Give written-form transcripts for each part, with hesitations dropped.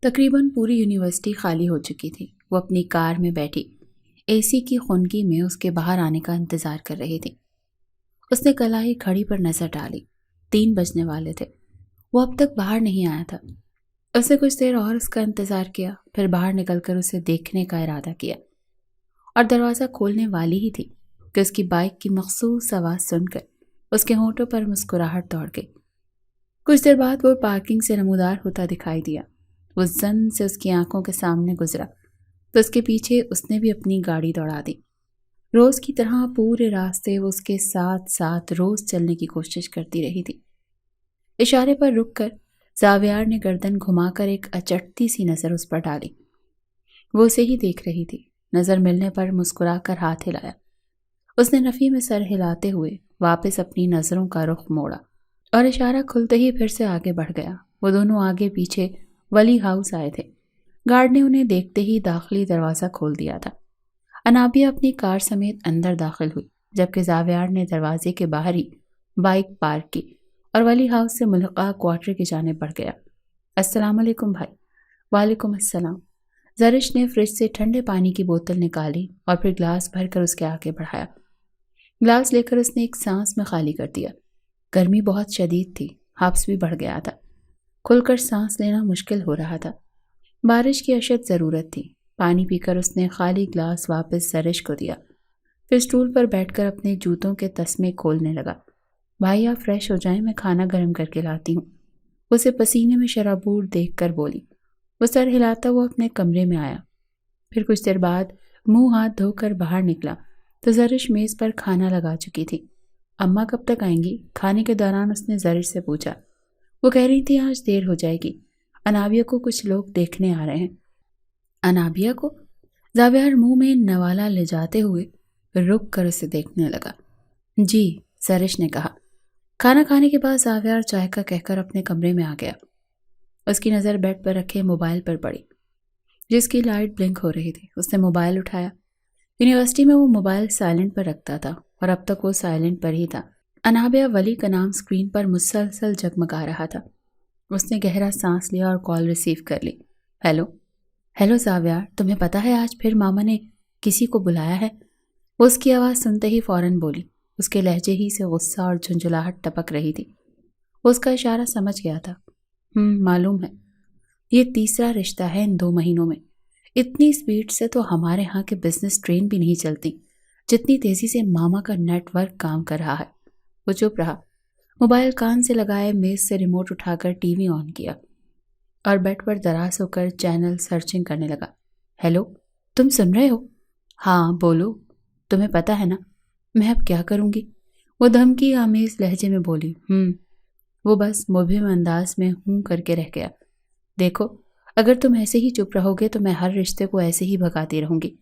تقریباً پوری یونیورسٹی خالی ہو چکی تھی۔ وہ اپنی کار میں بیٹھی اے سی کی خنکی میں اس کے باہر آنے کا انتظار کر رہی تھی۔ اس نے کلائی گھڑی پر نظر ڈالی۔ 3 بجنے والے تھے۔ وہ اب تک باہر نہیں آیا تھا۔ اس نے کچھ دیر اور اس کا انتظار کیا، پھر باہر نکل کر اسے دیکھنے کا ارادہ کیا اور دروازہ کھولنے والی ہی تھی کہ اس کی بائک کی مخصوص آواز سن کر اس کے ہونٹوں پر مسکراہٹ دوڑ گئی۔ کچھ دیر بعد وہ پارکنگ سے نمودار ہوتا دکھائی دیا۔ وہ زن سے اس کی آنکھوں کے سامنے گزرا تو اس کے پیچھے اس نے بھی اپنی گاڑی دوڑا دی۔ روز کی طرح پورے راستے وہ اس کے ساتھ ساتھ روز چلنے کی کوشش کرتی رہی تھی۔ اشارے پر رک کر زاویار نے گردن گھما کر ایک اچٹتی سی نظر اس پر ڈالی۔ وہ اسے ہی دیکھ رہی تھی۔ نظر ملنے پر مسکرا کر ہاتھ ہلایا۔ اس نے نفی میں سر ہلاتے ہوئے واپس اپنی نظروں کا رخ موڑا اور اشارہ کھلتے ہی پھر سے آگے بڑھ گیا۔ وہ دونوں آگے پیچھے ولی ہاؤس آئے تھے۔ گارڈ نے انہیں دیکھتے ہی داخلی دروازہ کھول دیا تھا۔ انابیہ اپنی کار سمیت اندر داخل ہوئی، جبکہ زاویار نے دروازے کے باہر ہی بائک پارک کی اور ولی ہاؤس سے ملحقہ کوارٹر کی جانب بڑھ گیا۔ السلام علیکم بھائی۔ وعلیکم السلام۔ زرش نے فریج سے ٹھنڈے پانی کی بوتل نکالی اور پھر گلاس بھر کر اس کے آگے بڑھایا۔ گلاس لے کر اس نے ایک سانس میں خالی کر دیا۔ گرمی بہت شدید تھی، حبس بھی بڑھ گیا تھا۔ کھل کر سانس لینا مشکل ہو رہا تھا۔ بارش کی اشد ضرورت تھی۔ پانی پی کر اس نے خالی گلاس واپس زرش کو دیا، پھر اسٹول پر بیٹھ کر اپنے جوتوں کے تسمے کھولنے لگا۔ بھائی آپ فریش ہو جائیں، میں کھانا گرم کر کے لاتی ہوں۔ اسے پسینے میں شرابور دیکھ کر بولی۔ وہ سر ہلاتا ہوا اپنے کمرے میں آیا۔ پھر کچھ دیر بعد منہ ہاتھ دھو کر باہر نکلا تو زرش میز پر کھانا لگا چکی تھی۔ اماں کب تک آئیں گی؟ کھانے کے دوران اس نے زرش سے پوچھا۔ وہ کہہ رہی تھی آج دیر ہو جائے گی، انابیہ کو کچھ لوگ دیکھنے آ رہے ہیں۔ انابیہ کو؟ زاویار منہ میں نوالا لے جاتے ہوئے رک کر اسے دیکھنے لگا۔ جی، زرش نے کہا۔ کھانا کھانے کے بعد زاویار چائے کا کہہ کر اپنے کمرے میں آ گیا۔ اس کی نظر بیڈ پر رکھے موبائل پر پڑی، جس کی لائٹ بلنک ہو رہی تھی۔ اس نے موبائل اٹھایا۔ یونیورسٹی میں وہ موبائل سائلنٹ پر رکھتا تھا اور اب تک وہ سائلنٹ پر ہی تھا۔ انابیہ ولی کا نام سکرین پر مسلسل جگمگا رہا تھا۔ اس نے گہرا سانس لیا اور کال ریسیو کر لی۔ ہیلو زاویار، تمہیں پتا ہے آج پھر ماما نے کسی کو بلایا ہے؟ وہ اس کی آواز سنتے ہی فوراً بولی۔ اس کے لہجے ہی سے غصہ اور جھنجھلاہٹ ٹپک رہی تھی۔ وہ اس کا اشارہ سمجھ گیا تھا۔ معلوم ہے، یہ تیسرا رشتہ ہے ان 2 مہینوں میں۔ اتنی سپیڈ سے تو ہمارے ہاں کے بزنس ٹرین بھی نہیں چلتی جتنی تیزی سے ماما کا نیٹ ورک کام کر رہا ہے۔ وہ چپ رہا، موبائل کان سے لگائے میز سے ریموٹ اٹھا کر ٹی وی آن کیا اور بیڈ پر دراز ہو کر چینل سرچنگ کرنے لگا۔ ہیلو، تم سن رہے ہو؟ ہاں بولو، تمہیں پتا ہے نا میں اب کیا کروں گی؟ وہ دھمکی آمیز لہجے میں بولی۔ وہ بس مبہم انداز میں ہوں کر کے رہ گیا۔ دیکھو، اگر تم ایسے ہی چپ رہو گے تو میں ہر رشتے کو ایسے ہی بھگاتی رہوں گی۔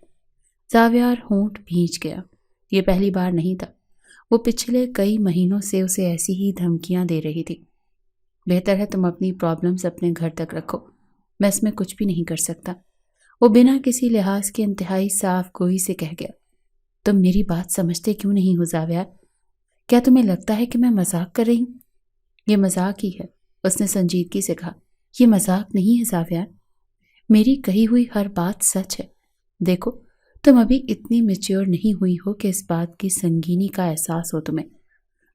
زاویار ہونٹ بھینچ گیا۔ یہ پہلی بار نہیں تھا۔ وہ پچھلے کئی مہینوں سے اسے ایسی ہی دھمکیاں دے رہی تھی۔ بہتر ہے تم اپنی پرابلمز اپنے گھر تک رکھو، میں اس میں کچھ بھی نہیں کر سکتا۔ وہ بنا کسی لحاظ کے انتہائی صاف گوئی سے کہہ گیا۔ تم میری بات سمجھتے کیوں نہیں ہو زاویار؟ کیا تمہیں لگتا ہے کہ میں مذاق کر رہی ہوں؟ یہ مذاق ہی ہے، اس نے سنجیدگی سے کہا۔ یہ مذاق نہیں ہے زاویار، میری کہی ہوئی ہر بات سچ ہے۔ دیکھو، تم ابھی اتنی میچیور نہیں ہوئی ہو کہ اس بات کی سنگینی کا احساس ہو تمہیں۔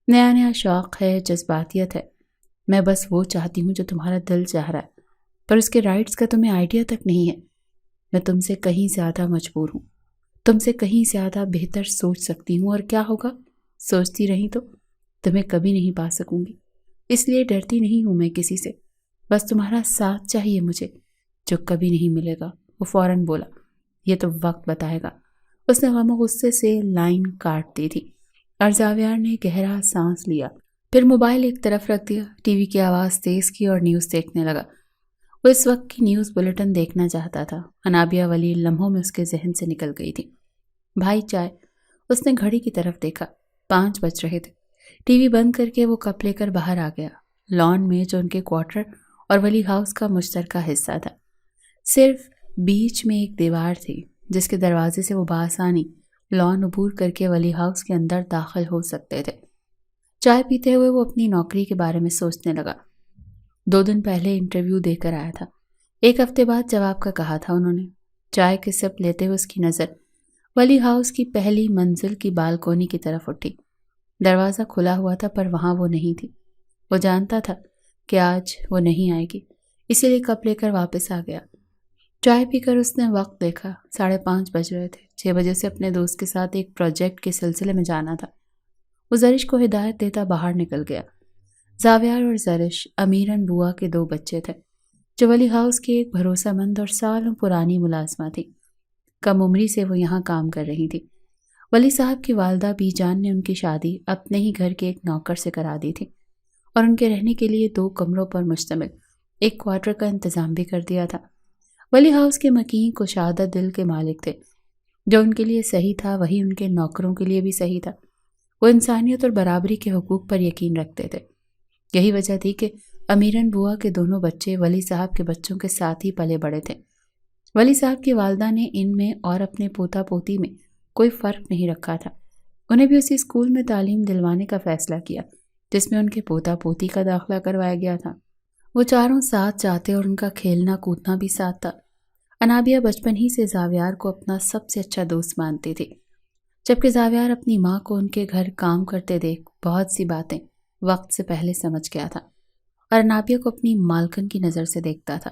نیا شوق ہے، جذباتیت ہے۔ میں بس وہ چاہتی ہوں جو تمہارا دل چاہ رہا ہے، پر اس کے رائٹس کا تمہیں آئیڈیا تک نہیں ہے۔ میں تم سے کہیں زیادہ مجبور ہوں، تم سے کہیں زیادہ بہتر سوچ سکتی ہوں، اور کیا ہوگا سوچتی رہی تو تمہیں کبھی نہیں پا سکوں گی۔ اس لیے ڈرتی نہیں ہوں میں کسی سے، بس تمہارا ساتھ چاہیے مجھے، جو کبھی نہیں ملے گا۔ وہ فوراً بولا۔ یہ تو وقت بتائے گا۔ اس نے غم و غصے سے لائن کاٹ دی تھی اور زاویار نے گہرا سانس لیا، پھر موبائل ایک طرف رکھ دیا، ٹی وی کی آواز تیز کی اور نیوز دیکھنے لگا۔ وہ اس وقت کی نیوز بلیٹن دیکھنا چاہتا تھا۔ انابیہ ولی لمحوں میں اس کے ذہن سے نکل گئی تھی۔ بھائی چائے۔ اس نے گھڑی کی طرف دیکھا، 5 بج رہے تھے۔ ٹی وی بند کر کے وہ کپ لے کر باہر آ گیا۔ لان میں، جو ان کے کوارٹر اور ولی ہاؤس کا مشترکہ حصہ تھا، صرف بیچ میں ایک دیوار تھی جس کے دروازے سے وہ بآسانی لان عبور کر کے ولی ہاؤس کے اندر داخل ہو سکتے تھے۔ چائے پیتے ہوئے وہ اپنی نوکری کے بارے میں سوچنے لگا۔ 2 دن پہلے انٹرویو دے کر آیا تھا، 1 ہفتے بعد جواب کا کہا تھا انہوں نے۔ چائے کی سپ لیتے ہوئے اس کی نظر ولی ہاؤس کی پہلی منزل کی بالکونی کی طرف اٹھی۔ دروازہ کھلا ہوا تھا پر وہاں وہ نہیں تھی۔ وہ جانتا تھا کہ آج وہ نہیں آئے گی، اسی لیے کپ لے کر واپس آ گیا۔ چائے پی کر اس نے وقت دیکھا، 5:30 بج رہے تھے۔ 6 بجے سے اپنے دوست کے ساتھ ایک پروجیکٹ کے سلسلے میں جانا تھا۔ وہ زرش کو ہدایت دیتا باہر نکل گیا۔ زاویار اور زرش امیرن بوا کے 2 بچے تھے، جو ولی ہاؤس کی ایک بھروسہ مند اور سالوں پرانی ملازمہ تھی۔ کم عمری سے وہ یہاں کام کر رہی تھی۔ ولی صاحب کی والدہ بی جان نے ان کی شادی اپنے ہی گھر کے ایک نوکر سے کرا دی تھی اور ان کے رہنے کے لیے 2 کمروں پر مشتمل ایک کوارٹر کا انتظام بھی کر دیا تھا۔ ولی ہاؤس کے مکین کشادہ دل کے مالک تھے۔ جو ان کے لیے صحیح تھا وہی ان کے نوکروں کے لیے بھی صحیح تھا۔ وہ انسانیت اور برابری کے حقوق پر یقین رکھتے تھے۔ یہی وجہ تھی کہ امیرن بوا کے دونوں بچے ولی صاحب کے بچوں کے ساتھ ہی پلے بڑے تھے۔ ولی صاحب کی والدہ نے ان میں اور اپنے پوتا پوتی میں کوئی فرق نہیں رکھا تھا۔ انہیں بھی اسی اسکول میں تعلیم دلوانے کا فیصلہ کیا جس میں ان کے پوتا پوتی کا داخلہ کروایا گیا تھا۔ وہ چاروں ساتھ جاتے اور ان کا کھیلنا کودنا بھی ساتھ تھا۔ انابیہ بچپن ہی سے زاویار کو اپنا سب سے اچھا دوست مانتی تھی، جبکہ زاویار اپنی ماں کو ان کے گھر کام کرتے دیکھ بہت سی باتیں وقت سے پہلے سمجھ گیا تھا اور انابیہ کو اپنی مالکن کی نظر سے دیکھتا تھا۔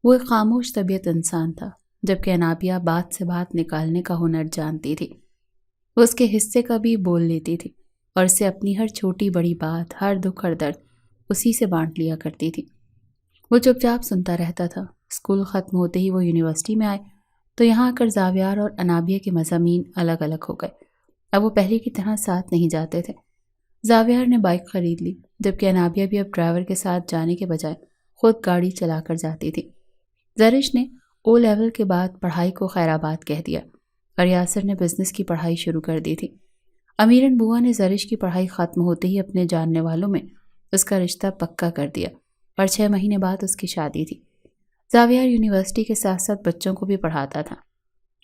وہ ایک خاموش طبیعت انسان تھا، جبکہ انابیہ بات سے بات نکالنے کا ہنر جانتی تھی۔ وہ اس کے حصے کا بھی بول لیتی تھی اور اسے اپنی ہر چھوٹی بڑی بات، ہر دکھ اور درد اسی سے بانٹ لیا کرتی تھی۔ وہ چپ چاپ سنتا رہتا تھا۔ اسکول ختم ہوتے ہی وہ یونیورسٹی میں آئے تو یہاں آ کر زاویار اور انابیہ کے مضامین الگ الگ ہو گئے۔ اب وہ پہلے کی طرح ساتھ نہیں جاتے تھے۔ زاویار نے بائک خرید لی، جبکہ انابیہ بھی اب ڈرائیور کے ساتھ جانے کے بجائے خود گاڑی چلا کر جاتی تھی۔ زرش نے او لیول کے بعد پڑھائی کو خیر آباد کہہ دیا اور یاسر نے بزنس کی پڑھائی شروع کر دی تھی۔ امیرن بوا نے زرش کی پڑھائی ختم ہوتے ہی اپنے جاننے والوں میں اس کا رشتہ پکا کر دیا اور 6 مہینے بعد اس کی شادی تھی۔ زاویار یونیورسٹی کے ساتھ ساتھ بچوں کو بھی پڑھاتا تھا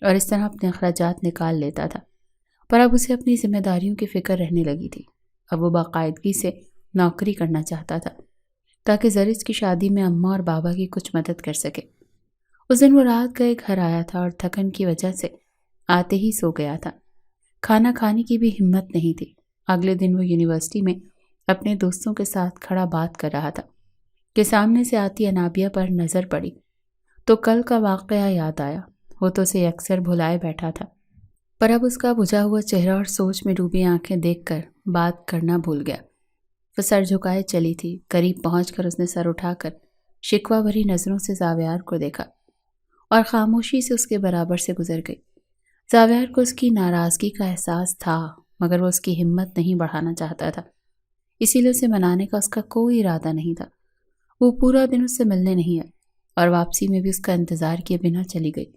اور اس طرح اپنے اخراجات نکال لیتا تھا، پر اب اسے اپنی ذمہ داریوں کی فکر رہنے لگی تھی۔ اب وہ باقاعدگی سے نوکری کرنا چاہتا تھا تاکہ زرش کی شادی میں اماں اور بابا کی کچھ مدد کر سکے۔ اس دن وہ رات گئے گھر آیا تھا اور تھکن کی وجہ سے آتے ہی سو گیا تھا۔ کھانا کھانے کی بھی ہمت نہیں تھی۔ اگلے دن وہ یونیورسٹی میں اپنے دوستوں کے ساتھ کھڑا بات کر رہا تھا کہ سامنے سے آتی انابیہ پر نظر پڑی تو کل کا واقعہ یاد آیا۔ وہ تو اسے اکثر بھلائے بیٹھا تھا، پر اب اس کا بجھا ہوا چہرہ اور سوچ میں ڈوبی آنکھیں دیکھ کر بات کرنا بھول گیا۔ وہ سر جھکائے چلی تھی۔ قریب پہنچ کر اس نے سر اٹھا کر شکوہ بھری نظروں سے زاویار کو دیکھا اور خاموشی سے اس کے برابر سے گزر گئی۔ زاویار کو اس کی ناراضگی کا احساس تھا، مگر وہ اس کی ہمت نہیں بڑھانا چاہتا تھا، اسی لیے اسے منانے کا اس کا کوئی ارادہ نہیں تھا۔ وہ پورا دن اس سے ملنے نہیں آئی اور واپسی میں بھی اس کا انتظار کیے بنا چلی گئی۔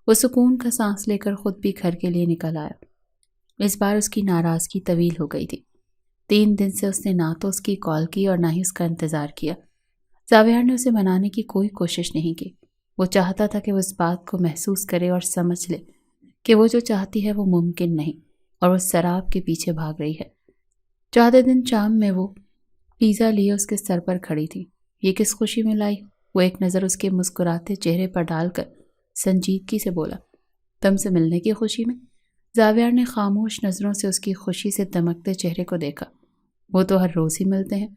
وہ سکون کا سانس لے کر خود بھی گھر کے لیے نکل آیا۔ اس بار اس کی ناراضگی طویل ہو گئی تھی۔ 3 دن سے اس نے نہ تو اس کی کال کی اور نہ ہی اس کا انتظار کیا۔ زاویار نے اسے منانے کی کوئی کوشش نہیں کی۔ وہ چاہتا تھا کہ وہ اس بات کو محسوس کرے اور سمجھ لے کہ وہ جو چاہتی ہے وہ ممکن نہیں اور وہ سراب کے پیچھے بھاگ رہی ہے۔ چوتھے دن شام میں وہ پیزا لیے اس کے سر پر کھڑی تھی۔ یہ کس خوشی میں لائی؟ وہ ایک نظر اس کے مسکراتے چہرے پر ڈال کر سنجیدگی سے بولا، تم سے ملنے کی خوشی میں؟ زاویار نے خاموش نظروں سے اس کی خوشی سے دمکتے چہرے کو دیکھا۔ وہ تو ہر روز ہی ملتے ہیں۔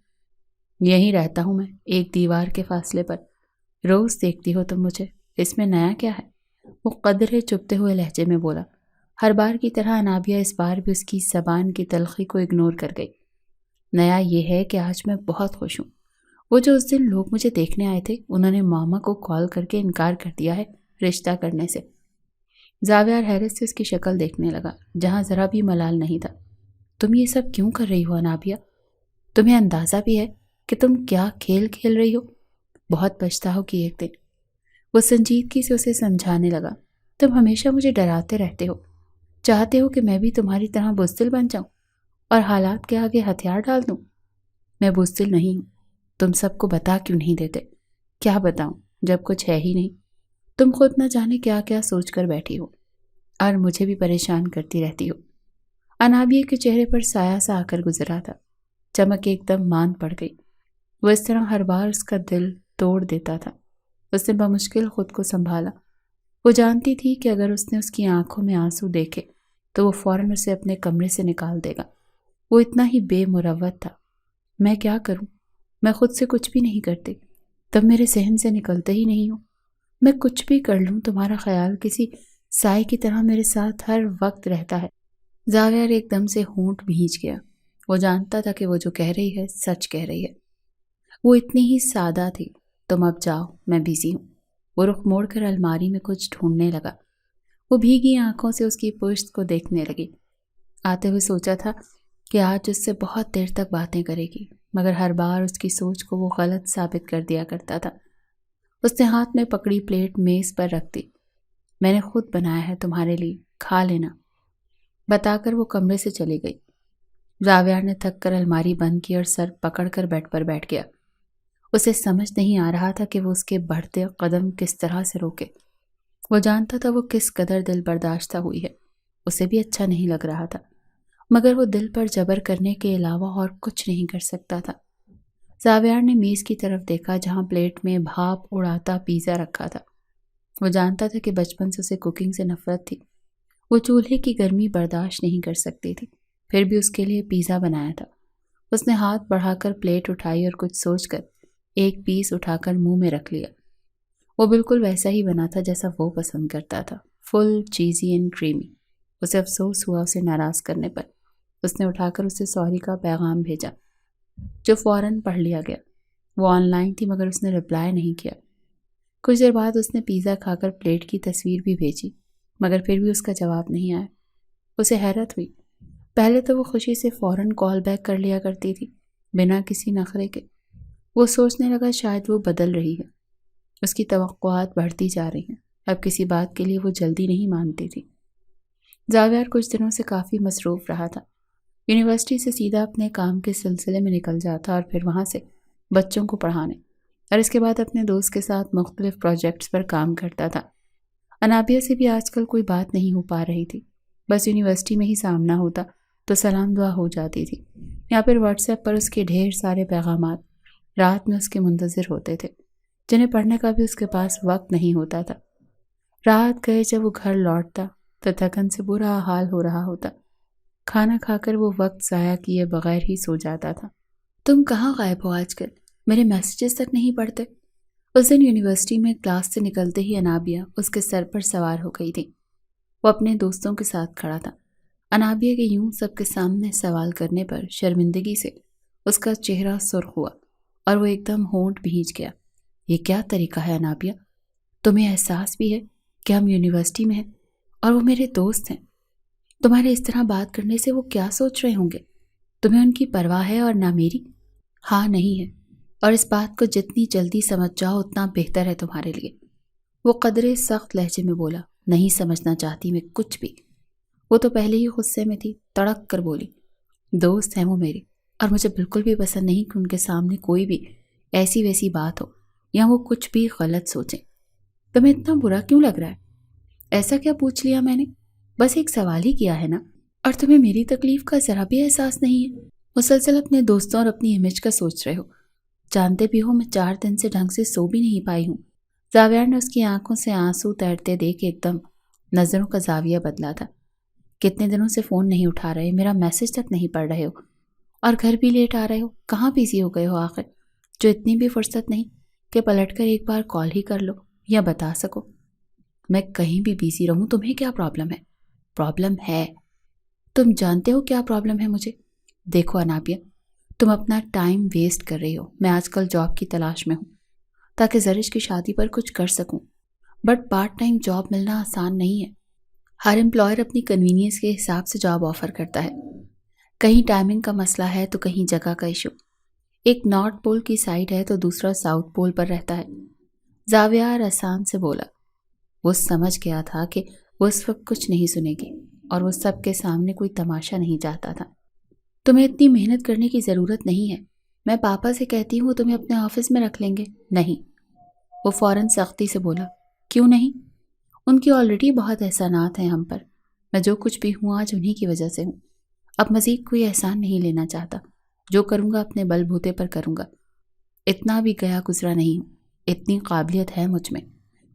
یہیں رہتا ہوں میں، ایک دیوار کے فاصلے پر۔ روز دیکھتی ہو تم مجھے، اس میں نیا کیا ہے؟ وہ قدرے چبھتے ہوئے لہجے میں بولا۔ ہر بار کی طرح انابیہ اس بار بھی اس کی زبان کی تلخی کو اگنور کر گئی۔ نیا یہ ہے کہ آج میں بہت خوش ہوں۔ وہ جو اس دن لوگ مجھے دیکھنے آئے تھے انہوں نے ماما کو کال کر کے انکار کر دیا ہے رشتہ کرنے سے۔ زاویار حیرت سے اس کی شکل دیکھنے لگا جہاں ذرا بھی ملال نہیں تھا۔ تم یہ سب کیوں کر رہی ہو انابیہ؟ تمہیں اندازہ بھی ہے کہ تم کیا کھیل کھیل رہی ہو؟ بہت پچھتا ہو کہ ایک دن۔ وہ سنجیدگی سے اسے سمجھانے لگا، تم ہمیشہ مجھے ڈراتے رہتے ہو، چاہتے ہو کہ میں بھی تمہاری طرح بزدل بن جاؤں اور حالات کے آگے ہتھیار ڈال دوں۔ میں بزدل نہیں ہوں، تم سب کو بتا کیوں نہیں دیتے؟ کیا بتاؤں جب کچھ ہے ہی نہیں؟ تم خود نہ جانے کیا کیا سوچ کر بیٹھی ہو اور مجھے بھی پریشان کرتی رہتی ہو۔ انابیہ کے چہرے پر سایہ سا آ کر گزرا تھا۔ چمک ایک دم ماند پڑ گئی۔ وہ اس طرح ہر بار اس کا دل توڑ دیتا تھا۔ اس نے بمشکل خود کو سنبھالا۔ وہ جانتی تھی کہ اگر اس نے اس کی آنکھوں میں آنسو دیکھے تو وہ فوراً اسے اپنے کمرے سے نکال دے گا۔ وہ اتنا ہی بے مروت تھا۔ میں کیا کروں؟ میں خود سے کچھ بھی نہیں کرتی، تب میرے ذہن سے نکلتے ہی نہیں ہو۔ میں کچھ بھی کر لوں تمہارا خیال کسی سائے کی طرح میرے ساتھ ہر وقت رہتا ہے۔ زاویہ ایک دم سے ہونٹ بھیج گیا۔ وہ جانتا تھا کہ وہ جو کہہ رہی ہے سچ کہہ رہی ہے۔ وہ اتنی ہی سادہ تھی۔ تم اب جاؤ، میں بزی ہوں۔ وہ رخ موڑ کر الماری میں کچھ ڈھونڈنے لگا۔ وہ بھیگی آنکھوں سے اس کی پشت کو دیکھنے لگی۔ آتے ہوئے سوچا تھا کہ آج اس سے بہت دیر تک باتیں کرے گی، مگر ہر بار اس کی سوچ کو وہ غلط ثابت کر دیا کرتا تھا۔ اس نے ہاتھ میں پکڑی پلیٹ میز پر رکھ دی۔ میں نے خود بنایا ہے تمہارے لیے، کھا لینا، بتا کر وہ کمرے سے چلی گئی۔ زاویہ نے تھک کر الماری بند کی اور سر پکڑ کر بیڈ پر بیٹھ گیا۔ اسے سمجھ نہیں آ رہا تھا کہ وہ اس کے بڑھتے قدم کس طرح سے روکے۔ وہ جانتا تھا وہ کس قدر دل برداشتہ ہوئی ہے۔ اسے بھی اچھا نہیں لگ رہا تھا، مگر وہ دل پر جبر کرنے کے علاوہ اور کچھ نہیں کر سکتا تھا۔ زاویہ نے میز کی طرف دیکھا جہاں پلیٹ میں بھاپ اڑاتا پیزا رکھا تھا۔ وہ جانتا تھا کہ بچپن سے اسے کوکنگ سے نفرت تھی۔ وہ چولہے کی گرمی برداشت نہیں کر سکتی تھی، پھر بھی اس کے لیے پیزا بنایا تھا۔ اس نے ہاتھ بڑھا کر پلیٹ اٹھائی اور کچھ سوچ کر ایک پیس اٹھا کر منہ میں رکھ لیا۔ وہ بالکل ویسا ہی بنا تھا جیسا وہ پسند کرتا تھا، فل چیزی اینڈ کریمی۔ اسے افسوس ہوا اسے ناراض کرنے پر۔ اس نے اٹھا کر اسے سوری کا پیغام بھیجا جو فوراً پڑھ لیا گیا۔ وہ آن لائن تھی مگر اس نے رپلائی نہیں کیا۔ کچھ دیر بعد اس نے پیزا کھا کر پلیٹ کی تصویر بھی بھیجی، مگر پھر بھی اس کا جواب نہیں آیا۔ اسے حیرت ہوئی۔ پہلے تو وہ خوشی سے فوراً کال بیک کر لیا کرتی تھی، بنا کسی نخرے کے۔ وہ سوچنے لگا شاید وہ بدل رہی ہے، اس کی توقعات بڑھتی جا رہی ہیں، اب کسی بات کے لیے وہ جلدی نہیں مانتی تھی۔ زاویہ کچھ دنوں سے کافی مصروف رہا تھا۔ یونیورسٹی سے سیدھا اپنے کام کے سلسلے میں نکل جاتا اور پھر وہاں سے بچوں کو پڑھانے، اور اس کے بعد اپنے دوست کے ساتھ مختلف پروجیکٹس پر کام کرتا تھا۔ انابیہ سے بھی آج کل کوئی بات نہیں ہو پا رہی تھی، بس یونیورسٹی میں ہی سامنا ہوتا تو سلام دعا ہو جاتی تھی، یا پھر واٹس ایپ پر اس کے ڈھیر سارے پیغامات رات میں اس کے منتظر ہوتے تھے، جنہیں پڑھنے کا بھی اس کے پاس وقت نہیں ہوتا تھا۔ رات گئے جب وہ گھر لوٹتا تو تھکن سے برا حال ہو رہا ہوتا۔ کھانا کھا کر وہ وقت ضائع کیے بغیر ہی سو جاتا تھا۔ تم کہاں غائب ہو آج کل؟ میرے میسیجز تک نہیں پڑھتے۔ اس دن یونیورسٹی میں کلاس سے نکلتے ہی انابیہ اس کے سر پر سوار ہو گئی تھی۔ وہ اپنے دوستوں کے ساتھ کھڑا تھا۔ انابیہ کے یوں سب کے سامنے سوال کرنے پر شرمندگی سے اس کا چہرہ سرخ ہوا اور وہ ایک دم ہونٹ بھیج گیا۔ یہ کیا طریقہ ہے انابیہ؟ تمہیں احساس بھی ہے کہ ہم یونیورسٹی میں ہیں اور وہ میرے دوست ہیں؟ تمہارے اس طرح بات کرنے سے وہ کیا سوچ رہے ہوں گے؟ تمہیں ان کی پرواہ ہے اور نہ میری؟ ہاں نہیں ہے، اور اس بات کو جتنی جلدی سمجھ جاؤ اتنا بہتر ہے تمہارے لیے۔ وہ قدرے سخت لہجے میں بولا۔ نہیں سمجھنا چاہتی میں کچھ بھی۔ وہ تو پہلے ہی غصے میں تھی، تڑک کر بولی۔ دوست ہیں وہ میرے، اور مجھے بالکل بھی پسند نہیں کہ ان کے سامنے کوئی بھی ایسی ویسی بات ہو یا وہ کچھ بھی غلط سوچیں۔ تمہیں اتنا برا کیوں لگ رہا ہے؟ ایسا کیا پوچھ لیا میں نے؟ بس ایک سوال ہی کیا ہے نا، اور تمہیں میری تکلیف کا ذرا بھی احساس نہیں ہے؟ مسلسل اپنے دوستوں اور اپنی امیج کا سوچ رہے ہو۔ جانتے بھی ہو میں 4 دن سے ڈھنگ سے سو بھی نہیں پائی ہوں۔ زاویہ نے اس کی آنکھوں سے آنسو تیرتے دیکھ ایک دم نظروں کا زاویہ بدلا تھا۔ کتنے دنوں سے فون نہیں اٹھا رہے، میرا میسج تک نہیں پڑھ رہے ہو، اور گھر بھی لیٹ آ رہے ہو۔ کہاں بزی ہو گئے ہو آخر، جو اتنی بھی فرصت نہیں کہ پلٹ کر ایک بار کال ہی کر لو یا بتا سکو؟ میں کہیں بھی بزی رہوں تمہیں کیا پرابلم ہے؟ پرابلم ہے، تم جانتے ہو کیا پرابلم ہے مجھے؟ دیکھو انابیہ، تم اپنا ٹائم ویسٹ کر رہی ہو۔ میں آج کل جاب کی تلاش میں ہوں تاکہ زرش کی شادی پر کچھ کر سکوں، بٹ پارٹ ٹائم جاب ملنا آسان نہیں ہے۔ ہر امپلائر اپنی کنوینئنس کے حساب سے جاب آفر کرتا ہے، کہیں ٹائمنگ کا مسئلہ ہے تو کہیں جگہ کا ایشو۔ ایک نارتھ پول کی سائڈ ہے تو دوسرا ساؤتھ پول پر رہتا ہے۔ زاویہ آسان سے بولا۔ وہ سمجھ گیا تھا کہ وہ اس وقت کچھ نہیں سنے گی اور وہ سب کے سامنے کوئی تماشا نہیں چاہتا تھا۔ تمہیں اتنی محنت کرنے کی ضرورت نہیں ہے، میں پاپا سے کہتی ہوں تمہیں اپنے آفس میں رکھ لیں گے۔ نہیں، وہ فوراً سختی سے بولا۔ کیوں نہیں؟ ان کی آلریڈی بہت احسانات ہیں ہم پر، میں جو کچھ بھی ہوں آج انہی کی وجہ سے ہوں۔ اب مزید کوئی احسان نہیں لینا چاہتا، جو کروں گا اپنے بل بوتے پر کروں گا۔ اتنا بھی گیا گزرا نہیں ہوں، اتنی قابلیت ہے مجھ میں،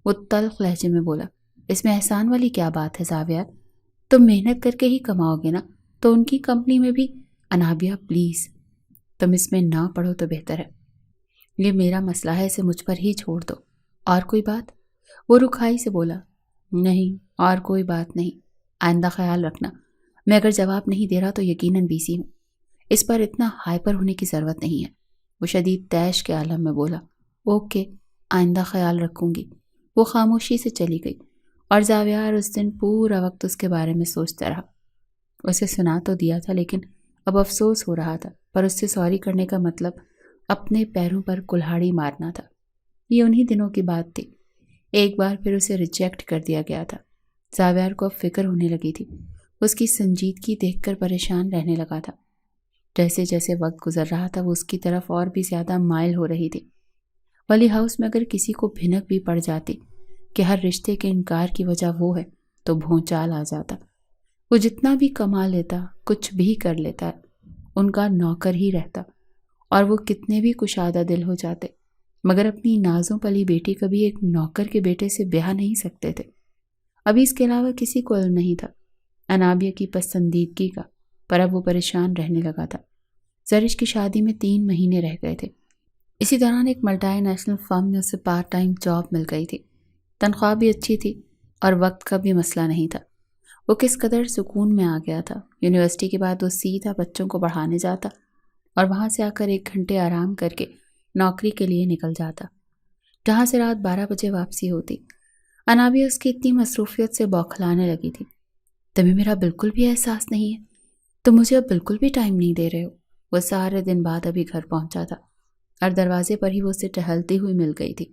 وہ تلخ لہجے میں بولا۔ اس میں احسان والی کیا بات ہے زاویہ؟ تم محنت کر کے ہی کماؤ گے نا، تو ان کی کمپنی میں بھی۔ انابیہ پلیز، تم اس میں نہ پڑھو تو بہتر ہے۔ یہ میرا مسئلہ ہے، اسے مجھ پر ہی چھوڑ دو۔ اور کوئی بات؟ وہ رکھائی سے بولا۔ نہیں، اور کوئی بات نہیں، آئندہ خیال رکھنا۔ میں اگر جواب نہیں دے رہا تو یقیناً بیزی ہوں، اس پر اتنا ہائپر ہونے کی ضرورت نہیں ہے۔ وہ شدید طیش کے عالم میں بولا۔ اوکے، آئندہ خیال رکھوں گی۔ وہ خاموشی سے چلی گئی اور زاویار اس دن پورا وقت اس کے بارے میں سوچتا رہا۔ اسے سنا تو دیا تھا لیکن اب افسوس ہو رہا تھا، پر اس سے سوری کرنے کا مطلب اپنے پیروں پر کلہاڑی مارنا تھا۔ یہ انہی دنوں کی بات تھی، ایک بار پھر اسے ریجیکٹ کر دیا گیا تھا۔ زاویار کو اب فکر ہونے لگی تھی، اس کی سنجیدگی دیکھ کر پریشان رہنے لگا تھا۔ جیسے جیسے وقت گزر رہا تھا وہ اس کی طرف اور بھی زیادہ مائل ہو رہی تھی۔ ولی ہاؤس میں اگر کسی کو بھنک بھی پڑ جاتی کہ ہر رشتے کے انکار کی وجہ وہ ہے تو بھونچال آ جاتا۔ وہ جتنا بھی کما لیتا، کچھ بھی کر لیتا، ان کا نوکر ہی رہتا، اور وہ کتنے بھی کشادہ دل ہو جاتے مگر اپنی نازوں پلی بیٹی کبھی ایک نوکر کے بیٹے سے بیاہ نہیں سکتے تھے۔ ابھی اس کے علاوہ کسی کو علم نہیں تھا انابیہ کی پسندیدگی کا، پر اب وہ پریشان رہنے لگا تھا۔ زرش کی شادی میں 3 مہینے رہ گئے تھے۔ اسی دوران ایک ملٹی نیشنل فرم میں اسے پارٹ ٹائم جاب مل گئی تھی۔ تنخواہ بھی اچھی تھی اور وقت کا بھی مسئلہ نہیں تھا۔ وہ کس قدر سکون میں آ گیا تھا۔ یونیورسٹی کے بعد وہ سیدھا بچوں کو پڑھانے جاتا اور وہاں سے آ کر 1 گھنٹے آرام کر کے نوکری کے لیے نکل جاتا، جہاں سے رات 12 بجے واپسی ہوتی۔ انابیہ اس کی اتنی مصروفیت سے بوکھلانے لگی تھی۔ تمہیں میرا بالکل بھی احساس نہیں ہے؟ تم مجھے اب بالکل بھی ٹائم نہیں دے رہے ہو۔ وہ سارے دن بعد ابھی گھر پہنچا تھا اور دروازے پر ہی وہ اسے ٹہلتی ہوئی مل گئی تھی۔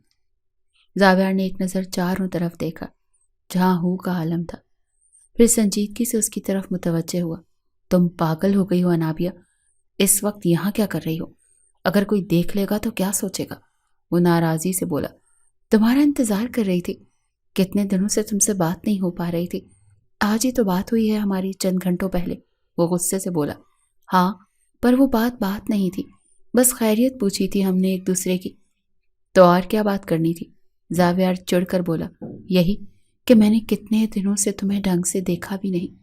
زاویار نے ایک نظر چاروں طرف دیکھا جہاں ہو کا عالم تھا، پھر سنجیدگی سے اس کی طرف متوجہ ہوا۔ تم پاگل ہو گئی ہو انابیہ، اس وقت یہاں کیا کر رہی ہو؟ اگر کوئی دیکھ لے گا تو کیا سوچے گا؟ وہ ناراضی سے بولا۔ تمہارا انتظار کر رہی تھی، کتنے دنوں سے تم سے بات نہیں ہو پا رہی تھی، آج ہی تو بات ہوئی ہے ہماری چند گھنٹوں پہلے۔ وہ غصے سے بولا۔ ہاں، پر وہ بات نہیں تھی، بس خیریت پوچھی تھی ہم نے ایک دوسرے کی۔ تو اور کیا بات کرنی تھی؟ زاویار چڑھ کر بولا۔ یہی کہ میں نے کتنے دنوں سے تمہیں ڈھنگ سے دیکھا بھی نہیں،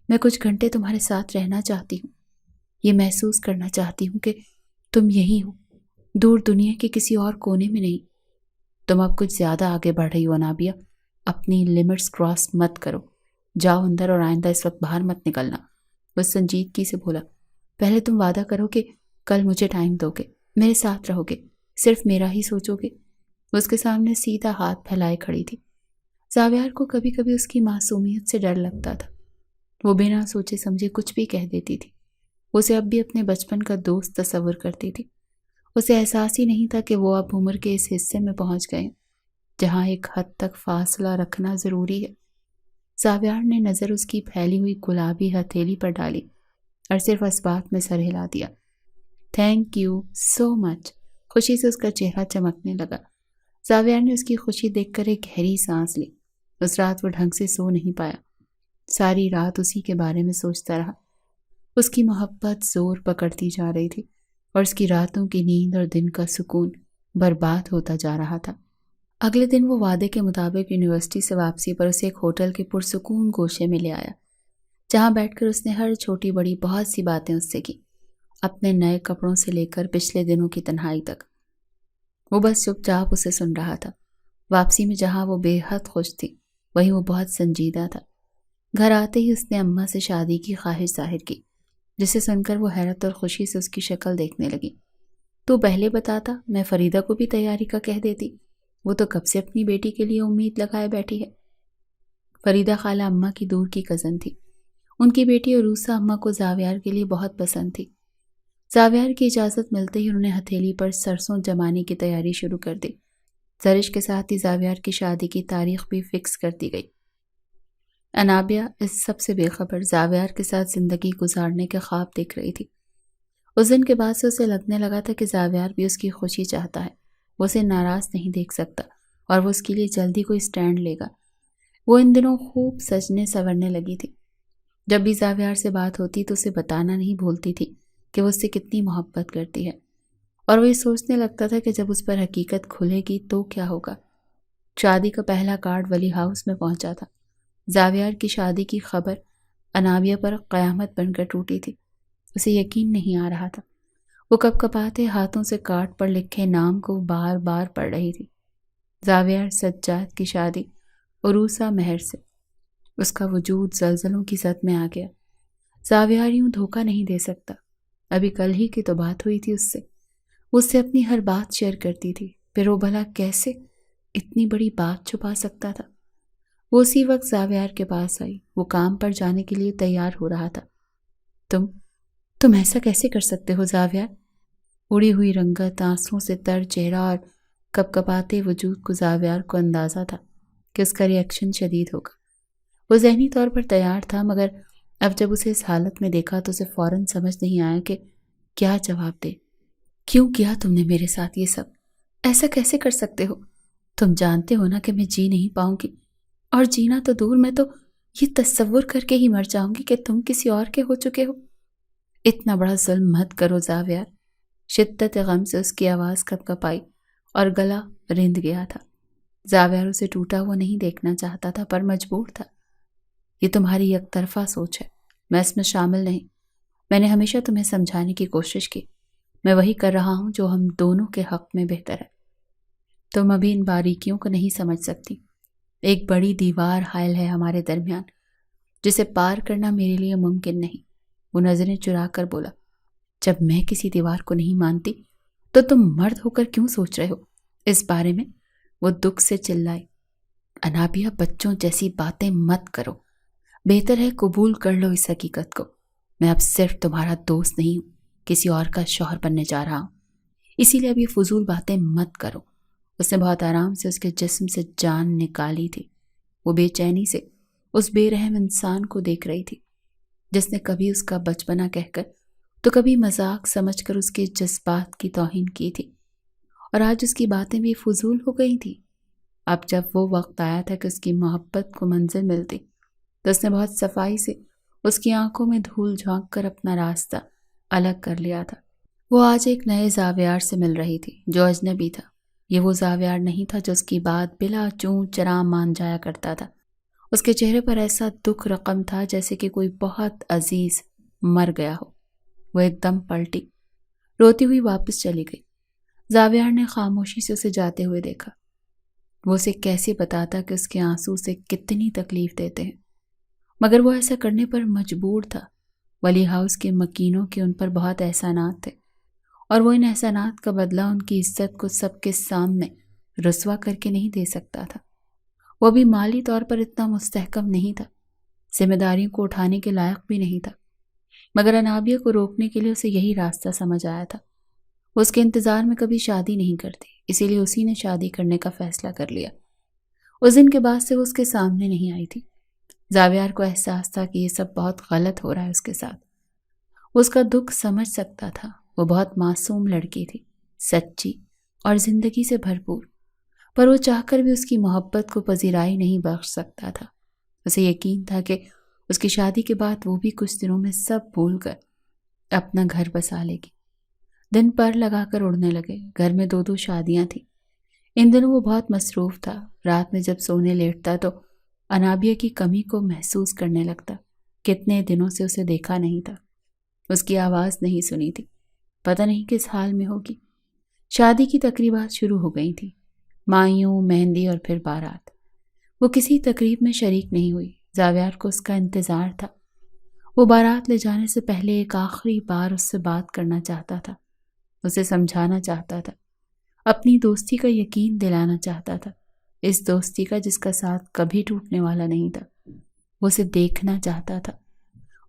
میں کچھ گھنٹے تمہارے ساتھ رہنا چاہتی ہوں، یہ محسوس کرنا چاہتی ہوں کہ تم یہی ہو، دور دنیا کے کسی اور کونے میں نہیں۔ تم اب کچھ زیادہ آگے بڑھ رہی ہو انابیہ، اپنی لمٹس کراس مت کرو، جاؤ اندر اور آئندہ اس وقت باہر مت نکلنا۔ وہ سنجیدگی سے بولا۔ پہلے تم وعدہ کرو کہ کل مجھے ٹائم دو گے، میرے ساتھ رہو گے، صرف میرا ہی سوچو گے۔ وہ اس کے سامنے سیدھا ہاتھ پھیلائے کھڑی تھی۔ زاویار کو کبھی کبھی اس کی معصومیت سے ڈر لگتا تھا، وہ بنا سوچے سمجھے کچھ بھی کہہ دیتی تھی۔ اسے اب بھی اپنے بچپن کا دوست تصور کرتی تھی۔ اسے احساس ہی نہیں تھا کہ وہ اب عمر کے اس حصے میں پہنچ گئے جہاں ایک حد تک فاصلہ رکھنا ضروری ہے۔ زاویار نے نظر اس کی پھیلی ہوئی گلابی ہتھیلی پر ڈالی اور صرف اس بات میں سر ہلا دیا۔ تھینک یو سو مچ۔ خوشی سے اس کا چہرہ چمکنے لگا۔ زاویار نے اس کی خوشی دیکھ کر ایک گہری سانس لی۔ اس رات وہ ڈھنگ سے سو نہیں پایا، ساری رات اسی کے بارے میں سوچتا رہا۔ اس کی محبت زور پکڑتی جا رہی تھی اور اس کی راتوں کی نیند اور دن کا سکون برباد ہوتا جا رہا تھا۔ اگلے دن وہ وعدے کے مطابق یونیورسٹی سے واپسی پر اسے ایک ہوٹل کے پرسکون گوشے میں لے آیا، جہاں بیٹھ کر اس نے ہر چھوٹی بڑی بہت سی باتیں اس سے کی، اپنے نئے کپڑوں سے لے کر پچھلے دنوں کی تنہائی تک۔ وہ بس چپ چاپ اسے سن رہا تھا۔ واپسی میں جہاں وہ بے حد خوش تھی، وہیں وہ بہت سنجیدہ تھا۔ گھر آتے ہی اس نے اماں سے شادی کی خواہش ظاہر کی، جسے سن کر وہ حیرت اور خوشی سے اس کی شکل دیکھنے لگی۔ تو پہلے بتاتا، میں فریدہ کو بھی تیاری کا کہہ دیتی، وہ تو کب سے اپنی بیٹی کے لیے امید لگائے بیٹھی ہے۔ فریدہ خالہ اماں کی دور کی کزن تھی۔ ان کی بیٹی عروسہ اماں کو زاویار کے لیے بہت پسند تھی۔ زاویار کی اجازت ملتے ہی انہوں نے ہتھیلی پر سرسوں جمانے کی تیاری شروع کر دی۔ زرش کے ساتھ ہی زاویار کی شادی کی تاریخ بھی فکس کر دی گئی۔ انابیہ اس سب سے بے خبر زاویار کے ساتھ زندگی گزارنے کے خواب دیکھ رہی تھی۔ اس دن کے بعد سے اسے لگنے لگا تھا کہ زاویار بھی اس کی خوشی چاہتا ہے، وہ اسے ناراض نہیں دیکھ سکتا اور وہ اس کے لیے جلدی کوئی سٹینڈ لے گا۔ وہ ان دنوں خوب سجنے سورنے لگی تھی۔ جب بھی زاویار سے بات ہوتی تو اسے بتانا نہیں بھولتی تھی کہ وہ اس سے کتنی محبت کرتی ہے۔ اور وہ یہ سوچنے لگتا تھا کہ جب اس پر حقیقت کھلے گی تو کیا ہوگا۔ شادی کا پہلا کارڈ ولی ہاؤس میں پہنچا تھا۔ زاویار کی شادی کی خبر انابیہ پر قیامت بن کر ٹوٹی تھی۔ اسے یقین نہیں آ رہا تھا۔ وہ کپ کپاتے ہاتھوں سے کارڈ پر لکھے نام کو بار بار پڑھ رہی تھی۔ زاویار سجاد کی شادی عروسہ مہر سے۔ اس کا وجود زلزلوں کی زد میں آ گیا۔ زاویار یوں دھوکہ نہیں دے سکتا۔ ابھی کل ہی کی تو بات ہوئی تھی اس سے۔ وہ اس سے اپنی ہر بات شیئر کرتی تھی، پھر وہ بھلا کیسے اتنی بڑی بات چھپا سکتا تھا؟ وہ اسی وقت زاویار کے پاس آئی۔ وہ کام پر جانے کے لیے تیار ہو رہا تھا۔ تم ایسا کیسے کر سکتے ہو زاویار؟ اڑی ہوئی رنگت، آنسوں سے تر چہرہ اور کپ کپاتے وجود کو زاویار کو اندازہ تھا کہ اس کا ری ایکشن شدید ہوگا۔ وہ ذہنی طور پر تیار تھا، مگر اب جب اسے اس حالت میں دیکھا تو اسے فوراً سمجھ نہیں آیا کہ کیا جواب دے۔ کیوں کیا تم نے میرے ساتھ یہ سب؟ ایسا کیسے کر سکتے ہو؟ تم جانتے ہو نا کہ میں جی نہیں پاؤں گی، اور جینا تو دور، میں تو یہ تصور کر کے ہی مر جاؤں گی کہ تم کسی اور کے ہو چکے ہو۔ اتنا بڑا ظلم مت کرو زاویار۔ شدت غم سے اس کی آواز کپ کپائی اور گلا رند گیا تھا۔ زاویار اسے ٹوٹا ہوا نہیں دیکھنا چاہتا تھا، پر مجبور تھا۔ یہ تمہاری یک طرفہ سوچ ہے، میں اس میں شامل نہیں۔ میں نے ہمیشہ تمہیں سمجھانے کی کوشش کی۔ میں وہی کر رہا ہوں جو ہم دونوں کے حق میں بہتر ہے۔ تم ابھی ان باریکیوں کو نہیں سمجھ سکتی۔ ایک بڑی دیوار حائل ہے ہمارے درمیان، جسے پار کرنا میرے لیے ممکن نہیں۔ وہ نظریں چرا کر بولا، جب میں کسی دیوار کو نہیں مانتی تو تم مرد ہو کر کیوں سوچ رہے ہو اس بارے میں؟ وہ دکھ سے چلائی، انابیہ بچوں جیسی باتیں مت کرو۔ بہتر ہے قبول کر لو اس حقیقت کو۔ میں اب صرف تمہارا دوست نہیں ہوں، کسی اور کا شوہر بننے جا رہا ہوں۔ اسی لیے اب یہ فضول باتیں مت کرو۔ اس نے بہت آرام سے اس کے جسم سے جان نکالی تھی۔ وہ بے چینی سے اس بے رحم انسان کو دیکھ رہی تھی، جس نے کبھی اس کا بچپنا کہہ کر تو کبھی مذاق سمجھ کر اس کے جذبات کی توہین کی تھی، اور آج اس کی باتیں بھی فضول ہو گئی تھی۔ اب جب وہ وقت آیا تھا کہ اس کی محبت کو منزل ملتی، تو اس نے بہت صفائی سے اس کی آنکھوں میں دھول جھونک کر اپنا راستہ الگ کر لیا تھا۔ وہ آج ایک نئے زاویار سے مل رہی تھی جو اجنبی تھا۔ یہ وہ زاویار نہیں تھا جو اس کی بات بلا چوں چرا مان جایا کرتا تھا۔ اس کے چہرے پر ایسا دکھ رقم تھا جیسے کہ کوئی بہت عزیز مر گیا ہو۔ وہ ایک دم پلٹی، روتی ہوئی واپس چلی گئی۔ زاویار نے خاموشی سے اسے جاتے ہوئے دیکھا۔ وہ اسے کیسے بتاتا کہ اس کے آنسو سے کتنی تکلیف دیتے ہیں، مگر وہ ایسا کرنے پر مجبور تھا۔ ولی ہاؤس کے مکینوں کے ان پر بہت احسانات تھے، اور وہ ان احسانات کا بدلہ ان کی عزت کو سب کے سامنے رسوا کر کے نہیں دے سکتا تھا۔ وہ بھی مالی طور پر اتنا مستحکم نہیں تھا، ذمہ داریوں کو اٹھانے کے لائق بھی نہیں تھا، مگر انابیہ کو روکنے کے لیے اسے یہی راستہ سمجھ آیا تھا۔ وہ اس کے انتظار میں کبھی شادی نہیں کرتی، اسی لیے اسی نے شادی کرنے کا فیصلہ کر لیا۔ اس دن کے بعد سے وہ اس کے سامنے نہیں آئی تھی۔ زاویار کو احساس تھا کہ یہ سب بہت غلط ہو رہا ہے اس کے ساتھ۔ وہ اس کا دکھ سمجھ سکتا تھا۔ وہ بہت معصوم لڑکی تھی، سچی اور زندگی سے بھرپور، پر وہ چاہ کر بھی اس کی محبت کو پذیرائی نہیں بخش سکتا تھا۔ اسے یقین تھا کہ اس کی شادی کے بعد وہ بھی کچھ دنوں میں سب بھول کر اپنا گھر بسا لے گی۔ دن پر لگا کر اڑنے لگے۔ گھر میں 2 شادیاں تھیں۔ ان دنوں وہ بہت مصروف تھا۔ رات میں جب سونے لیٹتا تو انابیہ کی کمی کو محسوس کرنے لگتا۔ کتنے دنوں سے اسے دیکھا نہیں تھا، اس کی آواز نہیں سنی تھی، پتہ نہیں کس حال میں ہوگی۔ شادی کی تقریبات شروع ہو گئی تھیں، مائیوں، مہندی اور پھر بارات۔ وہ کسی تقریب میں شریک نہیں ہوئی۔ زاویار کو اس کا انتظار تھا۔ وہ بارات لے جانے سے پہلے ایک آخری بار اس سے بات کرنا چاہتا تھا، اسے سمجھانا چاہتا تھا، اپنی دوستی کا یقین دلانا چاہتا تھا، اس دوستی کا جس کا ساتھ کبھی ٹوٹنے والا نہیں تھا۔ وہ اسے دیکھنا چاہتا تھا،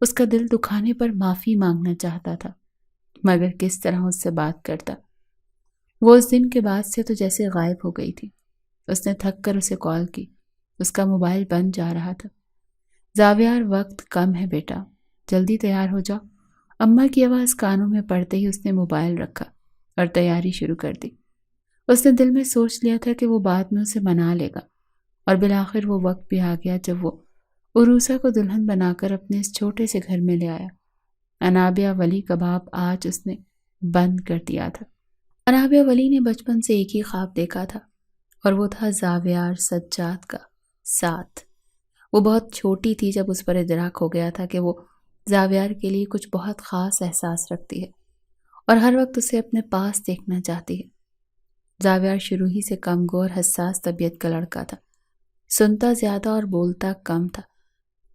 اس کا دل دکھانے پر معافی مانگنا چاہتا تھا، مگر کس طرح اس سے بات کرتا؟ وہ اس دن کے بعد سے تو جیسے غائب ہو گئی تھی۔ اس نے تھک کر اسے کال کی، اس کا موبائل بند جا رہا تھا۔ زاویار، وقت کم ہے بیٹا، جلدی تیار ہو جاؤ۔ اماں کی آواز کانوں میں پڑتے ہی اس نے موبائل رکھا اور تیاری شروع کر دی۔ اس نے دل میں سوچ لیا تھا کہ وہ بعد میں اسے منا لے گا، اور بالآخر وہ وقت بھی آ گیا جب وہ عروسہ کو دلہن بنا کر اپنے اس چھوٹے سے گھر میں لے آیا۔ انابیہ ولی کباب آج اس نے بند کر دیا تھا۔ انابیہ ولی نے بچپن سے ایک ہی خواب دیکھا تھا، اور وہ تھا زاویار سجاد کا ساتھ۔ وہ بہت چھوٹی تھی جب اس پر ادراک ہو گیا تھا کہ وہ زاویار کے لیے کچھ بہت خاص احساس رکھتی ہے اور ہر وقت اسے اپنے پاس دیکھنا چاہتی ہے۔ زاویار شروع ہی سے کم گو اور حساس طبیعت کا لڑکا تھا، سنتا زیادہ اور بولتا کم تھا،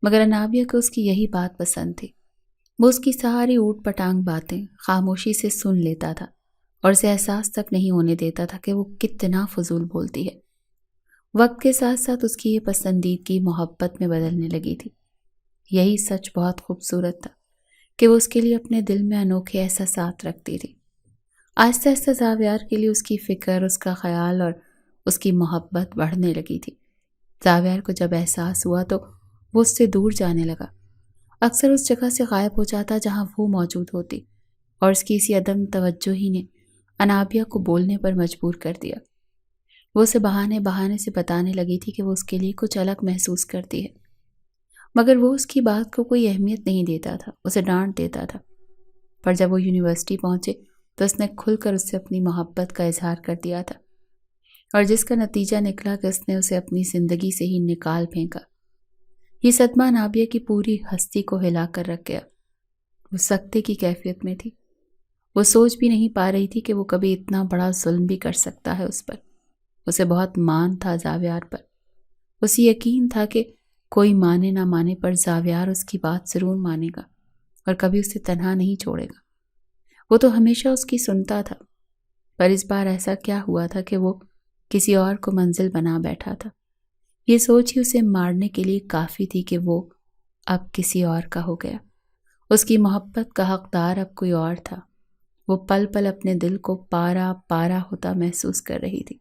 مگر انابیہ کو اس کی یہی بات پسند تھی۔ وہ اس کی ساری اوٹ پٹانگ باتیں خاموشی سے سن لیتا تھا اور اسے احساس تک نہیں ہونے دیتا تھا کہ وہ کتنا فضول بولتی ہے۔ وقت کے ساتھ ساتھ اس کی یہ پسندیدگی محبت میں بدلنے لگی تھی۔ یہی سچ بہت خوبصورت تھا کہ وہ اس کے لیے اپنے دل میں انوکھے احساسات رکھتی تھی۔ آہستہ آہستہ زاویار کے لیے اس کی فکر، اس کا خیال اور اس کی محبت بڑھنے لگی تھی۔ زاویار کو جب احساس ہوا تو وہ اس سے دور جانے لگا، اکثر اس جگہ سے غائب ہو جاتا جہاں وہ موجود ہوتی، اور اس کی اسی عدم توجہی نے انابیہ کو بولنے پر مجبور کر دیا۔ وہ اسے بہانے سے بتانے لگی تھی کہ وہ اس کے لیے کچھ الگ محسوس کرتی ہے، مگر وہ اس کی بات کو کوئی اہمیت نہیں دیتا تھا، اسے ڈانٹ دیتا تھا۔ پر جب وہ یونیورسٹی پہنچے تو اس نے کھل کر اس سے اپنی محبت کا اظہار کر دیا تھا، اور جس کا نتیجہ نکلا کہ اس نے اسے اپنی زندگی سے ہی نکال پھینکا۔ یہ صدمہ انابیہ کی پوری ہستی کو ہلا کر رکھ گیا۔ وہ سکتے کی کیفیت میں تھی، وہ سوچ بھی نہیں پا رہی تھی کہ وہ کبھی اتنا بڑا ظلم بھی کر سکتا ہے اس پر۔ اسے بہت مان تھا زاویار پر، اسے یقین تھا کہ کوئی مانے نہ مانے پر زاویار اس کی بات ضرور مانے گا اور کبھی اسے تنہا نہیں چھوڑے گا۔ وہ تو ہمیشہ اس کی سنتا تھا، پر اس بار ایسا کیا ہوا تھا کہ وہ کسی اور کو منزل بنا بیٹھا تھا۔ یہ سوچ ہی اسے مارنے کے لیے کافی تھی کہ وہ اب کسی اور کا ہو گیا۔ اس کی محبت کا حقدار اب کوئی اور تھا۔ وہ پل پل اپنے دل کو پارا پارا ہوتا محسوس کر رہی تھی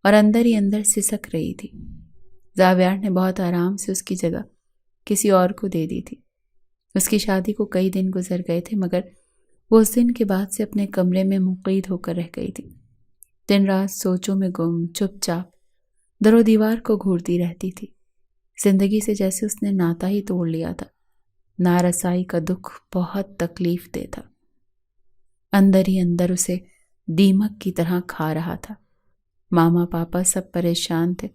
اور اندر ہی اندر سسک رہی تھی۔ زاویار نے بہت آرام سے اس کی جگہ کسی اور کو دے دی تھی۔ اس کی شادی کو کئی دن گزر گئے تھے، مگر وہ اس دن کے بعد سے اپنے کمرے میں مقید ہو کر رہ گئی تھی۔ دن رات سوچوں میں گم، چپ چاپ در و دیوار کو گھورتی رہتی تھی۔ زندگی سے جیسے اس نے ناتا ہی توڑ لیا تھا۔ نارسائی کا دکھ بہت تکلیف دہ تھا، اندر ہی اندر اسے دیمک کی طرح کھا رہا تھا۔ ماما پاپا سب پریشان تھے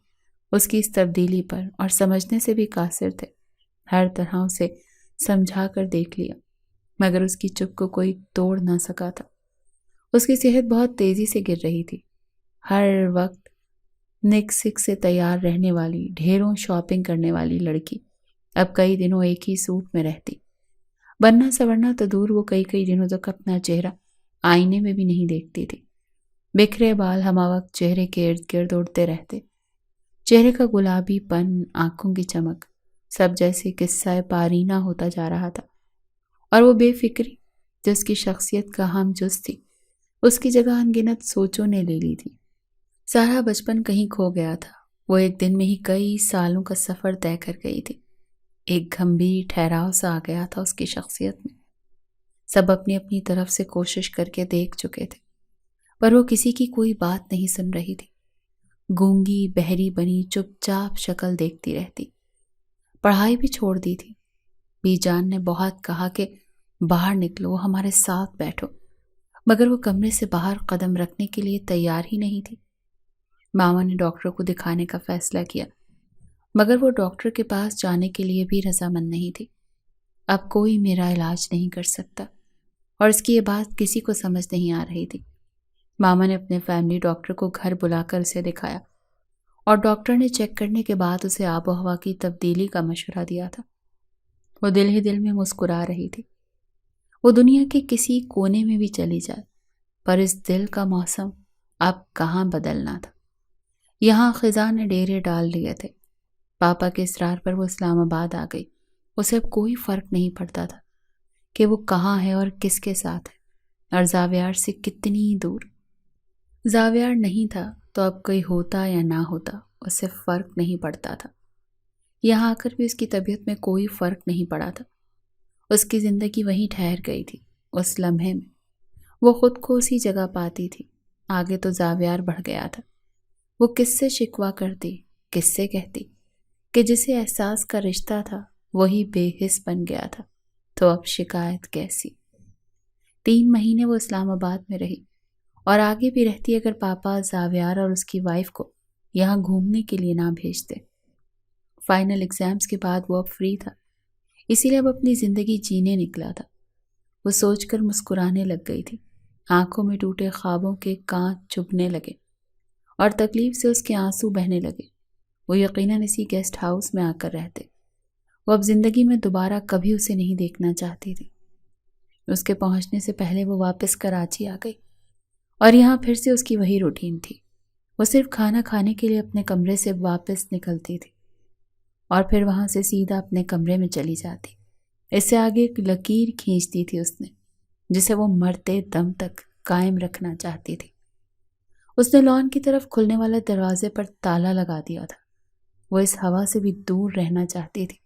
اس کی اس تبدیلی پر اور سمجھنے سے بھی قاصر تھے۔ ہر طرح اسے سمجھا کر دیکھ لیا، مگر اس کی چپ کو کوئی توڑ نہ سکا تھا۔ اس کی صحت بہت تیزی سے گر رہی تھی۔ ہر وقت نک سک سے تیار رہنے والی، ڈھیروں شاپنگ کرنے والی لڑکی اب کئی دنوں ایک ہی سوٹ میں رہتی۔ بننا سورنا تو دور، وہ کئی دنوں تک اپنا چہرہ آئینے میں بھی نہیں دیکھتی تھی۔ بکھرے بال ہمہ وقت چہرے کے ارد گرد اڑتے رہتے، چہرے کا گلابی پن، آنکھوں کی چمک، سب جیسے قصہ پارینہ ہوتا جا رہا تھا، اور وہ بے فکری جو اس کی شخصیت کا ہم جز تھی، اس کی جگہ ان گنت سوچوں نے لے لی تھی۔ سارا بچپن کہیں کھو گیا تھا۔ وہ ایک دن میں ہی کئی سالوں کا سفر طے کر گئی تھی۔ ایک گھمبیر ٹھہراؤ سا آ گیا تھا اس کی شخصیت میں۔ سب اپنی اپنی طرف سے کوشش کر کے دیکھ چکے تھے، پر وہ کسی کی کوئی بات نہیں سن رہی تھی۔ گونگی بہری بنی چپ چاپ شکل دیکھتی رہتی۔ پڑھائی بھی چھوڑ دی تھی۔ بی جان نے بہت کہا کہ باہر نکلو، ہمارے ساتھ بیٹھو، مگر وہ کمرے سے باہر قدم رکھنے کے لیے تیار ہی نہیں تھی۔ ماما نے ڈاکٹر کو دکھانے کا فیصلہ کیا، مگر وہ ڈاکٹر کے پاس جانے کے لیے بھی رضامند نہیں تھی۔ اب کوئی میرا علاج نہیں کر سکتا، اور اس کی یہ بات کسی کو سمجھ نہیں آ رہی تھی۔ ماما نے اپنے فیملی ڈاکٹر کو گھر بلا کر اسے دکھایا، اور ڈاکٹر نے چیک کرنے کے بعد اسے آب و ہوا کی تبدیلی کا مشورہ دیا تھا۔ وہ دل ہی دل میں مسکرا رہی تھی۔ وہ دنیا کے کسی کونے میں بھی چلی جائے، پر اس دل کا موسم اب کہاں بدلنا تھا۔ یہاں خزاں نے ڈیرے ڈال لیے تھے۔ پاپا کے اصرار پر وہ اسلام آباد آ گئی۔ اسے اب کوئی فرق نہیں پڑتا تھا کہ وہ کہاں ہے اور کس کے ساتھ ہے، اور زاویار سے کتنی دور۔ زاویار نہیں تھا تو اب کوئی ہوتا یا نہ ہوتا، اس سے فرق نہیں پڑتا تھا۔ یہاں آ کر بھی اس کی طبیعت میں کوئی فرق نہیں پڑا تھا۔ اس کی زندگی وہیں ٹھہر گئی تھی، اس لمحے میں۔ وہ خود کو اسی جگہ پاتی تھی۔ آگے تو زاویار بڑھ گیا تھا۔ وہ کس سے شکوہ کرتی، کس سے کہتی کہ جسے احساس کا رشتہ تھا وہی بے حس بن گیا تھا، تو اب شکایت کیسی؟ 3 مہینے وہ اسلام آباد میں رہی اور آگے بھی رہتی اگر پاپا زاویار اور اس کی وائف کو یہاں گھومنے کے لیے نہ بھیجتے۔ فائنل ایگزامز کے بعد وہ اب فری تھا، اسی لیے اب اپنی زندگی جینے نکلا تھا۔ وہ سوچ کر مسکرانے لگ گئی تھی، آنکھوں میں ٹوٹے خوابوں کے کانچ چبھنے لگے اور تکلیف سے اس کے آنسو بہنے لگے۔ وہ یقیناً اسی گیسٹ ہاؤس میں آ کر رہتے۔ وہ اب زندگی میں دوبارہ کبھی اسے نہیں دیکھنا چاہتی تھی۔ اس کے پہنچنے سے پہلے وہ واپس کراچی آ گئی اور یہاں پھر سے اس کی وہی روٹین تھی۔ وہ صرف کھانا کھانے کے لیے اپنے کمرے سے واپس نکلتی تھی اور پھر وہاں سے سیدھا اپنے کمرے میں چلی جاتی۔ اس سے آگے ایک لکیر کھینچ دی تھی اس نے، جسے وہ مرتے دم تک قائم رکھنا چاہتی تھی۔ اس نے لان کی طرف کھلنے والے دروازے پر تالا لگا دیا تھا۔ وہ اس ہوا سے بھی دور رہنا چاہتی تھی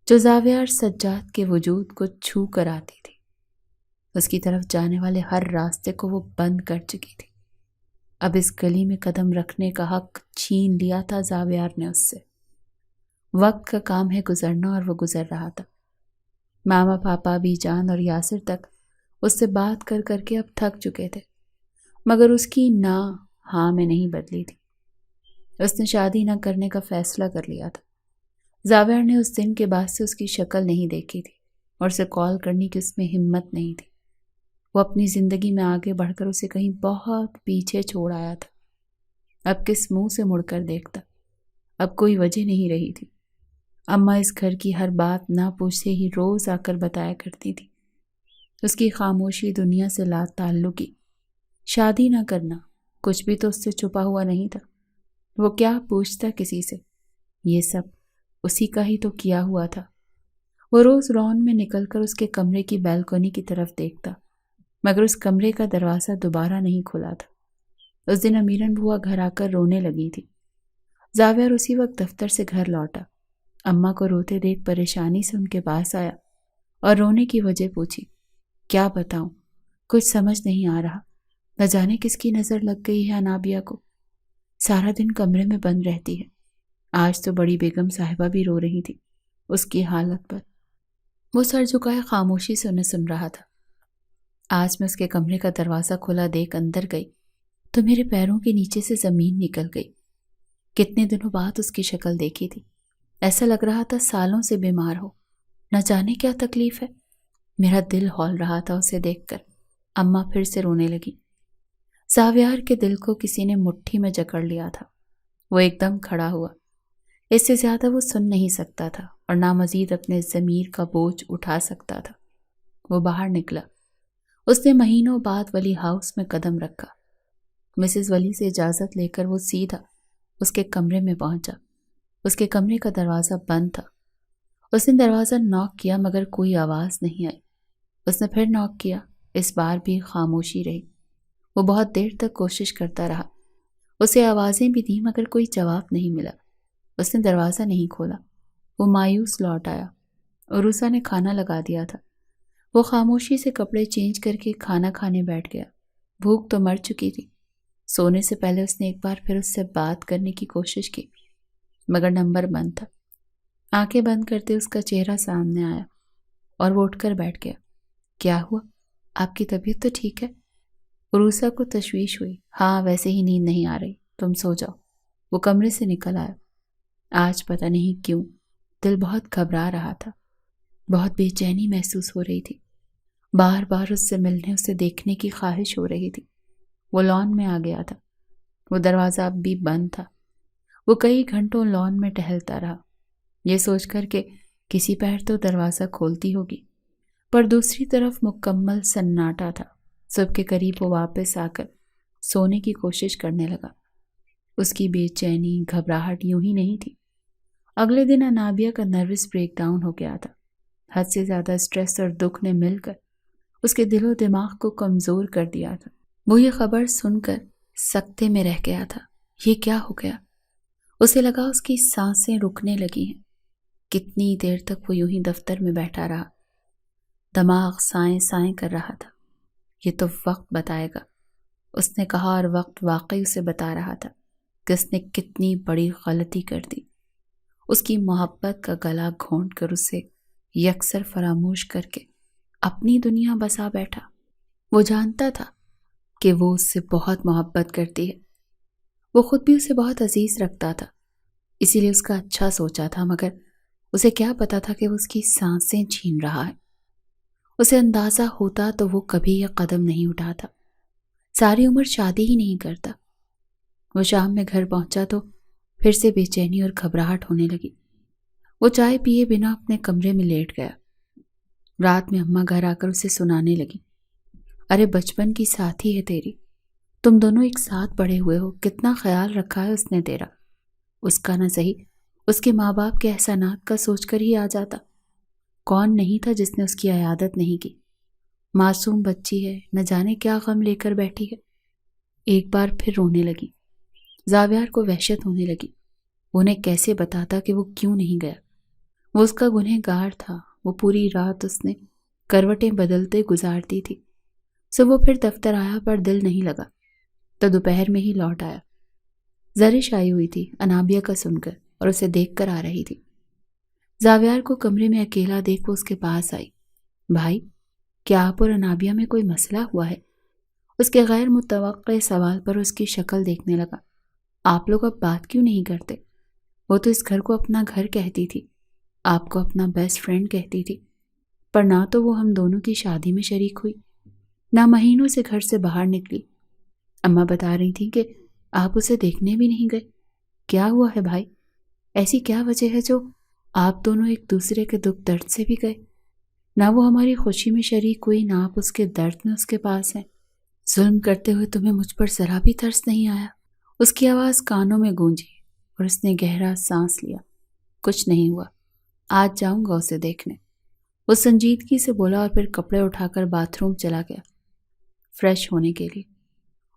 جو زاویار سجاد کے وجود کو چھو کر آتی تھی۔ اس کی طرف جانے والے ہر راستے کو وہ بند کر چکی تھی۔ اب اس گلی میں قدم رکھنے کا حق چھین لیا تھا زاویار نے اس سے۔ وقت کا کام ہے گزرنا اور وہ گزر رہا تھا۔ ماما پاپا بی جان اور یاسر تک اس سے بات کر کر کے اب تھک چکے تھے، مگر اس کی نہ ہاں میں نہیں بدلی تھی۔ اس نے شادی نہ کرنے کا فیصلہ کر لیا تھا۔ زاویار نے اس دن کے بعد سے اس کی شکل نہیں دیکھی تھی اور اسے کال کرنے کی اس میں ہمت نہیں تھی۔ وہ اپنی زندگی میں آگے بڑھ کر اسے کہیں بہت پیچھے چھوڑ آیا تھا۔ اب کس منہ سے مڑ کر دیکھتا؟ اب کوئی وجہ نہیں رہی تھی۔ اماں اس گھر کی ہر بات نہ پوچھے ہی روز آ کر بتایا کرتی تھی۔ اس کی خاموشی دنیا سے لا تعلقی، شادی نہ کرنا، کچھ بھی تو اس سے چھپا ہوا نہیں تھا۔ وہ کیا پوچھتا کسی سے؟ یہ سب اسی کا ہی تو کیا ہوا تھا۔ وہ روز لان میں نکل کر اس کے کمرے کی بیلکونی کی طرف دیکھتا، مگر اس کمرے کا دروازہ دوبارہ نہیں کھلا تھا۔ اس دن امیرن بوا گھر آ کر رونے لگی تھی۔ زاویار اسی وقت دفتر سے گھر لوٹا۔ اماں کو روتے دیکھ پریشانی سے ان کے پاس آیا اور رونے کی وجہ پوچھی۔ کیا بتاؤں، کچھ سمجھ نہیں آ رہا، نہ جانے کس کی نظر لگ گئی ہے انابیہ کو۔ سارا دن کمرے میں بند رہتی ہے۔ آج تو بڑی بیگم صاحبہ بھی رو رہی تھی اس کی حالت پر۔ وہ سر جھکائے خاموشی سے انہیں سن رہا تھا۔ آج میں اس کے کمرے کا دروازہ کھلا دیکھ اندر گئی تو میرے پیروں کے نیچے سے زمین نکل گئی۔ کتنے دنوں بعد اس کی شکل دیکھی تھی، ایسا لگ رہا تھا سالوں سے بیمار ہو، نہ جانے کیا تکلیف ہے۔ میرا دل ہول رہا تھا اسے دیکھ کر۔ اماں پھر سے رونے لگی۔ زاویار کے دل کو کسی نے مٹھی میں جکڑ لیا تھا۔ وہ ایک دم کھڑا ہوا۔ اس سے زیادہ وہ سن نہیں سکتا تھا اور نہ مزید اپنے ضمیر کا بوجھ اٹھا سکتا تھا۔ وہ باہر نکلا۔ اس نے مہینوں بعد ولی ہاؤس میں قدم رکھا۔ مسز ولی سے اجازت لے کر وہ سیدھا اس کے کمرے میں پہنچا۔ اس کے کمرے کا دروازہ بند تھا۔ اس نے دروازہ ناک کیا مگر کوئی آواز نہیں آئی۔ اس نے پھر ناک کیا، اس بار بھی خاموشی رہی۔ وہ بہت دیر تک کوشش کرتا رہا، اسے آوازیں بھی دیں مگر کوئی جواب نہیں ملا۔ اس نے دروازہ نہیں کھولا۔ وہ مایوس لوٹ آیا۔ عروسہ نے کھانا لگا دیا تھا۔ وہ خاموشی سے کپڑے چینج کر کے کھانا کھانے بیٹھ گیا۔ بھوک تو مر چکی تھی۔ سونے سے پہلے اس نے ایک بار پھر اس سے بات کرنے کی کوشش کی مگر نمبر بند تھا۔ آنکھیں بند کرتے اس کا چہرہ سامنے آیا اور وہ اٹھ کر بیٹھ گیا۔ کیا ہوا؟ آپ کی طبیعت تو ٹھیک ہے؟ عروسہ کو تشویش ہوئی۔ ہاں، ویسے ہی نیند نہیں آ رہی، تم سو جاؤ۔ وہ کمرے سے نکل آیا۔ آج پتہ نہیں کیوں دل بہت گھبرا رہا تھا، بہت بے چینی محسوس ہو رہی تھی۔ بار بار اس سے ملنے، اسے دیکھنے کی خواہش ہو رہی تھی۔ وہ لان میں آ گیا تھا۔ وہ دروازہ اب بھی بند تھا۔ وہ کئی گھنٹوں لان میں ٹہلتا رہا، یہ سوچ کر کہ کسی پیر تو دروازہ کھولتی ہوگی، پر دوسری طرف مکمل سناٹا تھا۔ صبح کے قریب وہ واپس آ کر سونے کی کوشش کرنے لگا۔ اس کی بے چینی، گھبراہٹ یوں ہی نہیں تھی۔ اگلے دن انابیہ کا نروس بریک ڈاؤن ہو گیا تھا۔ حد سے زیادہ سٹریس اور دکھ نے مل کر اس کے دل و دماغ کو کمزور کر دیا تھا۔ وہ یہ خبر سن کر سکتے میں رہ گیا تھا۔ یہ کیا ہو گیا؟ اسے لگا اس کی سانسیں رکنے لگی ہیں۔ کتنی دیر تک وہ یوں ہی دفتر میں بیٹھا رہا۔ دماغ سائیں سائیں کر رہا تھا۔ یہ تو وقت بتائے گا، اس نے کہا، اور وقت واقعی اسے بتا رہا تھا کہ اس نے کتنی بڑی غلطی کر دی۔ اس کی محبت کا گلا گھونٹ کر اسے یکسر فراموش کر کے اپنی دنیا بسا بیٹھا۔ وہ جانتا تھا کہ وہ اس سے بہت محبت کرتی ہے۔ وہ خود بھی اسے بہت عزیز رکھتا تھا، اسی لیے اس کا اچھا سوچا تھا، مگر اسے کیا پتا تھا کہ وہ اس کی سانسیں چھین رہا ہے۔ اسے اندازہ ہوتا تو وہ کبھی یہ قدم نہیں اٹھاتا، ساری عمر شادی ہی نہیں کرتا۔ وہ شام میں گھر پہنچا تو پھر سے بے چینی اور گھبراہٹ ہونے لگی۔ وہ چائے پیے بنا اپنے کمرے میں لیٹ گیا۔ رات میں اماں گھر آ کر اسے سنانے لگی، ارے بچپن کی ساتھی ہے تیری، تم دونوں ایک ساتھ بڑے ہوئے ہو، کتنا خیال رکھا ہے اس نے تیرا۔ اس کا نہ صحیح، اس کے ماں باپ کے احسانات کا سوچ کر ہی آ جاتا۔ کون نہیں تھا جس نے اس کی عیادت نہیں کی؟ معصوم بچی ہے، نہ جانے کیا غم لے کر بیٹھی ہے۔ ایک بار پھر رونے لگی۔ زاویار کو وحشت ہونے لگی۔ وہ انہیں کیسے بتاتا کہ وہ کیوں نہیں گیا؟ وہ اس کا گنہگار تھا۔ وہ پوری رات اس نے کروٹیں بدلتے گزارتی تھی۔ صبح پھر دفتر آیا پر دل نہیں لگا، تو دوپہر میں ہی لوٹ آیا۔ زرش آئی ہوئی تھی انابیہ کا سن کر اور اسے دیکھ کر آ رہی تھی۔ زاویار کو کمرے میں اکیلا دیکھ وہ اس کے پاس آئی۔ بھائی، کیا آپ اور انابیہ میں کوئی مسئلہ ہوا ہے؟ اس کے غیر متوقع سوال پر اس کی شکل دیکھنے لگا۔ آپ لوگ اب بات کیوں نہیں کرتے؟ وہ تو اس گھر کو اپنا گھر کہتی تھی، آپ کو اپنا بیسٹ فرینڈ کہتی تھی، پر نہ تو وہ ہم دونوں کی شادی میں شریک ہوئی، نہ مہینوں سے گھر سے باہر نکلی۔ اماں بتا رہی تھی کہ آپ اسے دیکھنے بھی نہیں گئے۔ کیا ہوا ہے بھائی؟ ایسی کیا وجہ ہے جو آپ دونوں ایک دوسرے کے دکھ درد سے بھی گئے؟ نہ وہ ہماری خوشی میں شریک ہوئی، نہ آپ اس کے درد میں اس کے پاس ہیں۔ ظلم کرتے ہوئے تمہیں مجھ پر ذرا بھی ترس نہیں آیا؟ اس کی آواز کانوں میں گونجی اور اس نے گہرا سانس لیا۔ کچھ نہیں ہوا، آج جاؤں گا اسے دیکھنے، وہ سنجیدگی سے بولا اور پھر کپڑے اٹھا کر باتھ روم چلا گیا فریش ہونے کے لیے۔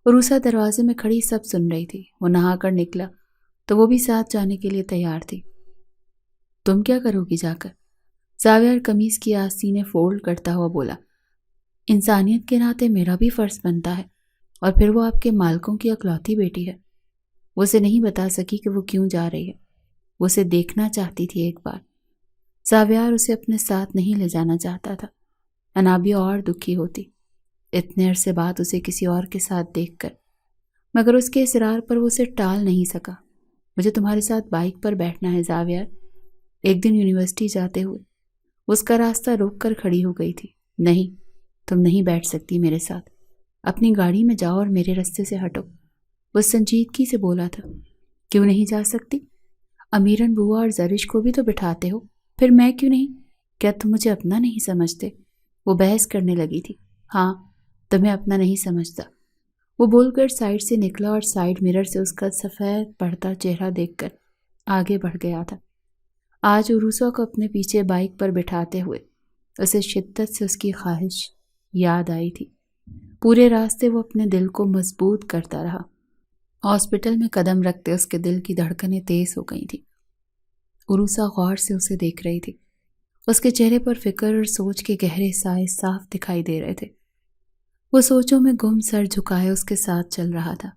عروسہ دروازے میں کھڑی سب سن رہی تھی۔ وہ نہا کر نکلا تو وہ بھی ساتھ جانے کے لیے تیار تھی۔ تم کیا کرو گی جا کر؟ زاویار قمیض کی آستینیں فولڈ کرتا ہوا بولا، انسانیت کے ناطے میرا بھی فرض بنتا ہے، اور پھر وہ آپ کے مالکوں کی اکلوتی بیٹی ہے۔ وہ اسے نہیں بتا سکی کہ وہ کیوں جا رہی ہے۔ وہ اسے دیکھنا چاہتی تھی ایک بار۔ زاویار اسے اپنے ساتھ نہیں لے جانا چاہتا تھا۔ انابیہ اور دکھی ہوتی اتنے عرصے بعد اسے کسی اور کے ساتھ دیکھ کر، مگر اس کے اصرار پر وہ اسے ٹال نہیں سکا۔ مجھے تمہارے ساتھ بائک پر بیٹھنا ہے زاویار۔ ایک دن یونیورسٹی جاتے ہوئے اس کا راستہ روک کر کھڑی ہو گئی تھی۔ نہیں، تم نہیں بیٹھ سکتی میرے ساتھ، اپنی گاڑی میں جاؤ اور میرے راستے سے ہٹو، وہ سنجیدگی سے بولا تھا۔ کیوں نہیں جا سکتی؟ امیرن بوا اور زرش کو بھی تو بٹھاتے ہو، پھر میں کیوں نہیں؟ کیا تم مجھے اپنا نہیں سمجھتے؟ وہ بحث کرنے لگی تھی۔ ہاں، تمہیں اپنا نہیں سمجھتا، وہ بول کر سائڈ سے نکلا اور سائڈ مرر سے اس کا سفید پڑتا چہرہ دیکھ کر آگے بڑھ گیا تھا۔ آج عروسہ کو اپنے پیچھے بائک پر بٹھاتے ہوئے اسے شدت سے اس کی خواہش یاد آئی تھی۔ پورے راستے وہ اپنے دل کو مضبوط کرتا رہا۔ ہاسپٹل میں قدم رکھتے اس کے دل کی دھڑکنیں تیز ہو گئی تھیں۔ عروسہ غور سے اسے دیکھ رہی تھی۔ اس کے چہرے پر فکر اور سوچ کے گہرے سائے صاف دکھائی دے رہے تھے۔ وہ سوچوں میں گم سر جھکائے اس کے ساتھ چل رہا تھا۔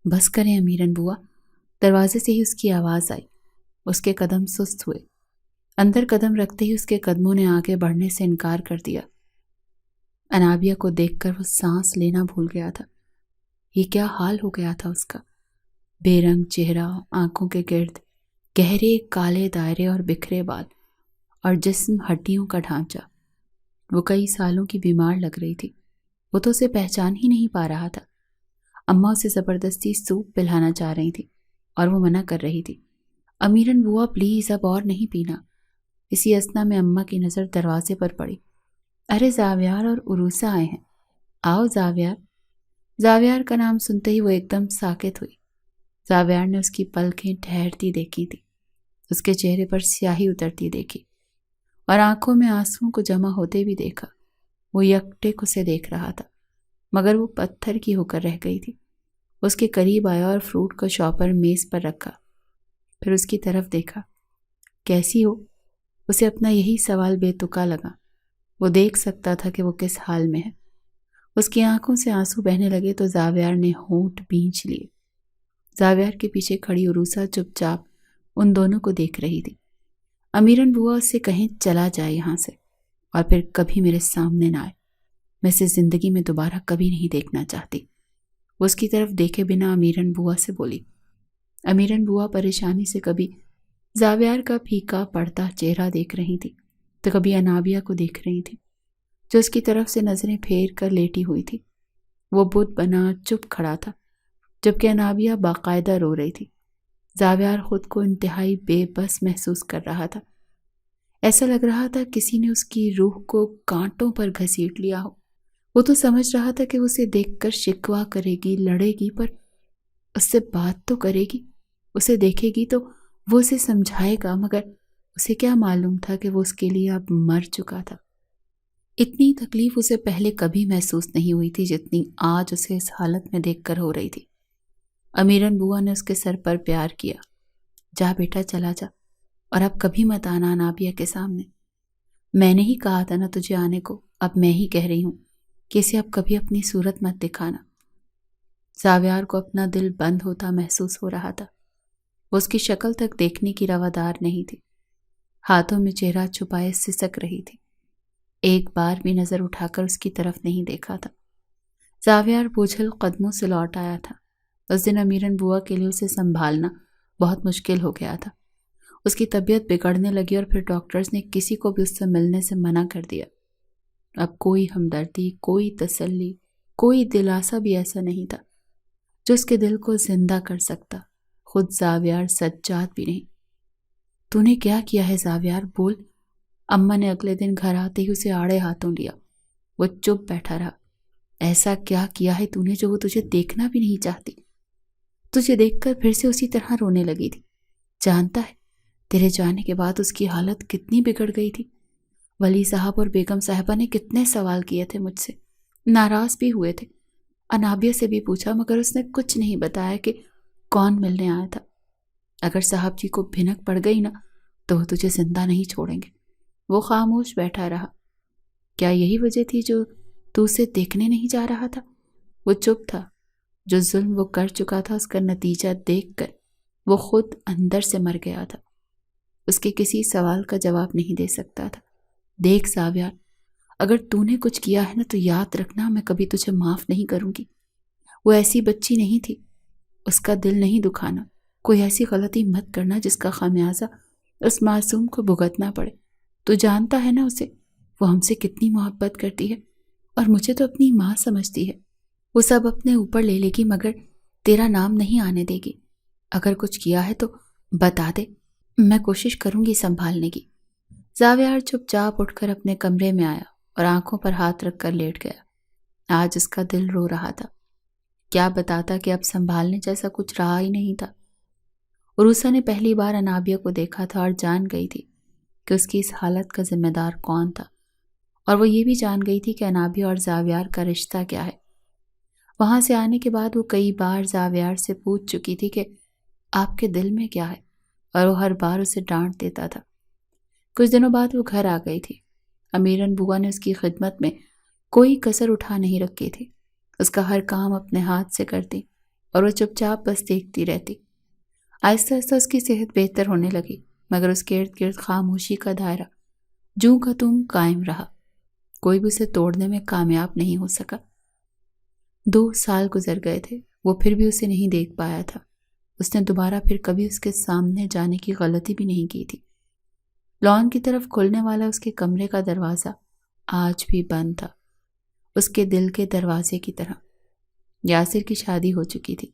بس کریں امیرن بوا، دروازے سے ہی اس کی آواز آئی۔ اس کے قدم سست ہوئے۔ اندر قدم رکھتے ہی اس کے قدموں نے آگے بڑھنے سے انکار کر دیا۔ انابیہ کو دیکھ کر وہ سانس لینا بھول گیا تھا۔ یہ کیا حال ہو گیا تھا اس کا؟ بے رنگ چہرہ، آنکھوں کے گرد گہرے کالے دائرے اور بکھرے بال، اور جسم ہڈیوں کا ڈھانچہ۔ وہ کئی سالوں کی بیمار لگ رہی تھی۔ وہ تو اسے پہچان ہی نہیں پا رہا تھا۔ اماں اسے زبردستی سوپ پلانا چاہ رہی تھی اور وہ منع کر رہی تھی۔ امیرن بوا پلیز، اب اور نہیں پینا۔ اسی اثنا میں اماں کی نظر دروازے پر پڑی۔ ارے زاویار اور عروسہ آئے ہیں، آؤ زاویار۔ زاویار کا نام سنتے ہی وہ ایک دم ساکت ہوئی۔ زاویار نے اس کی پلکیں ٹھہرتی دیکھی تھی، اس کے چہرے پر سیاہی اترتی دیکھی اور آنکھوں میں آنسوؤں کو جمع ہوتے بھی دیکھا۔ وہ یکٹک اسے دیکھ رہا تھا، مگر وہ پتھر کی ہو کر رہ گئی تھی۔ اس کے قریب آیا اور فروٹ کا شاپر میز پر رکھا، پھر اس کی طرف دیکھا۔ کیسی ہو؟ اسے اپنا یہی سوال بے تکا لگا۔ وہ دیکھ سکتا تھا کہ وہ کس حال میں ہے۔ اس کی آنکھوں سے آنسو بہنے لگے تو زاویار نے ہونٹ بھینچ لیے۔ زاویار کے پیچھے کھڑی عروسہ چپ چاپ ان دونوں کو دیکھ رہی تھی۔ امیرن بوا اس سے کہیں چلا جائے یہاں سے، اور پھر کبھی میرے سامنے نہ آئے۔ میں اسے زندگی میں دوبارہ کبھی نہیں دیکھنا چاہتی۔ وہ اس کی طرف دیکھے بنا امیرن بوا سے بولی۔ امیرن بوا پریشانی سے کبھی زاویار کا پھیکا پڑتا چہرہ دیکھ رہی تھی تو کبھی انابیہ کو دیکھ رہی تھی جو اس کی طرف سے نظریں پھیر کر لیٹی ہوئی تھی۔ وہ بت بنا چپ کھڑا تھا جبکہ انابیہ باقاعدہ رو رہی تھی۔ زاویار خود کو انتہائی بے بس محسوس کر رہا تھا۔ ایسا لگ رہا تھا کسی نے اس کی روح کو کانٹوں پر گھسیٹ لیا ہو۔ وہ تو سمجھ رہا تھا کہ اسے دیکھ کر شکوہ کرے گی، لڑے گی، پر اس سے بات تو کرے گی، اسے دیکھے گی تو وہ اسے سمجھائے گا، مگر اسے کیا معلوم تھا کہ وہ اس کے لیے اب مر چکا تھا۔ اتنی تکلیف اسے پہلے کبھی محسوس نہیں ہوئی تھی جتنی آج اسے اس حالت میں دیکھ کر ہو رہی تھی۔ امیرن بوا نے اس کے سر پر پیار کیا۔ جا بیٹا، چلا جا، اور اب کبھی مت آنا انابیہ کے سامنے۔ میں نے ہی کہا تھا نا تجھے آنے کو، اب میں ہی کہہ رہی ہوں کہ اسے اب کبھی اپنی صورت مت دکھانا۔ زاویار کو اپنا دل بند ہوتا محسوس ہو رہا تھا۔ وہ اس کی شکل تک دیکھنے کی روادار نہیں تھی۔ ہاتھوں میں چہرہ چھپائے سسک رہی تھی۔ ایک بار بھی نظر اٹھا کر اس کی طرف نہیں دیکھا تھا۔ زاویار بوجھل قدموں سے لوٹ آیا تھا۔ اس دن امیرن بوا کے لیے اسے سنبھالنا بہت مشکل ہو گیا تھا۔ اس کی طبیعت بگڑنے لگی اور پھر ڈاکٹرز نے کسی کو بھی اس سے ملنے سے منع کر دیا۔ اب کوئی ہمدردی، کوئی تسلی، کوئی دلاسا بھی ایسا نہیں تھا جو اس کے دل کو زندہ کر سکتا۔ خود زاویار سجاد بھی نہیں۔ تو نے کیا کیا ہے زاویار؟ بول۔ اماں نے اگلے دن گھر آتے ہی اسے آڑے ہاتھوں لیا۔ وہ چپ بیٹھا رہا۔ ایسا کیا کیا ہے تو نے جو وہ تجھے دیکھنا بھی نہیں چاہتی؟ تجھے دیکھ کر پھر سے اسی طرح رونے لگی تھی۔ جانتا ہے تیرے جانے کے بعد اس کی حالت کتنی بگڑ گئی تھی۔ ولی صاحب اور بیگم صاحبہ نے کتنے سوال کیے تھے مجھ سے، ناراض بھی ہوئے تھے۔ انابیہ سے بھی پوچھا مگر اس نے کچھ نہیں بتایا کہ کون ملنے آیا تھا۔ اگر صاحب جی کو بھنک پڑ گئی نا تو وہ تجھے زندہ نہیں چھوڑیں گے۔ وہ خاموش بیٹھا رہا۔ کیا یہی وجہ تھی جو تو اسے دیکھنے نہیں جا رہا تھا؟ وہ چپ تھا۔ جو ظلم وہ کر چکا تھا اس کا نتیجہ دیکھ کر وہ خود اندر سے مر گیا تھا۔ اس کے کسی سوال کا جواب نہیں دے سکتا تھا۔ دیکھ زاویار، اگر تو نے کچھ کیا ہے نا تو یاد رکھنا میں کبھی تجھے معاف نہیں کروں گی۔ وہ ایسی بچی نہیں تھی، اس کا دل نہیں دکھانا۔ کوئی ایسی غلطی مت کرنا جس کا خمیازہ اس معصوم کو بھگتنا پڑے۔ تو جانتا ہے نا اسے، وہ ہم سے کتنی محبت کرتی ہے اور مجھے تو اپنی ماں سمجھتی ہے۔ وہ سب اپنے اوپر لے لے گی مگر تیرا نام نہیں آنے دے گی۔ اگر کچھ کیا ہے تو بتا دے، میں کوشش کروں گی سنبھالنے کی۔ زاویار چپ چاپ اٹھ کر اپنے کمرے میں آیا اور آنکھوں پر ہاتھ رکھ کر لیٹ گیا۔ آج اس کا دل رو رہا تھا۔ کیا بتاتا کہ اب سنبھالنے جیسا کچھ رہا ہی نہیں تھا۔ عروسہ نے پہلی بار انابیہ کو دیکھا تھا اور جان گئی تھی کہ اس کی اس حالت کا ذمہ دار کون تھا، اور وہ یہ بھی جان گئی تھی کہ انابیہ اور زاویار کا رشتہ کیا ہے۔ وہاں سے آنے کے بعد وہ کئی بار زاویار سے پوچھ چکی تھی کہ آپ کے دل میں کیا ہے، اور وہ ہر بار اسے ڈانٹ دیتا تھا۔ کچھ دنوں بعد وہ گھر آ گئی تھی۔ امیرن بوا نے اس کی خدمت میں کوئی کسر اٹھا نہیں رکھی تھی۔ اس کا ہر کام اپنے ہاتھ سے کرتی اور وہ چپ چاپ بس دیکھتی رہتی۔ آہستہ آہستہ اس کی صحت بہتر ہونے لگی مگر اس کے ارد گرد خاموشی کا دائرہ جوں کا توں قائم رہا۔ کوئی بھی اسے توڑنے میں کامیاب نہیں ہو سکا۔ 2 سال گزر گئے تھے، وہ پھر بھی اسے نہیں دیکھ پایا تھا۔ اس نے دوبارہ پھر کبھی اس کے سامنے جانے کی غلطی بھی نہیں کی تھی۔ لان کی طرف کھلنے والا اس کے کمرے کا دروازہ آج بھی بند تھا، اس کے دل کے دروازے کی طرح۔ یاسر کی شادی ہو چکی تھی۔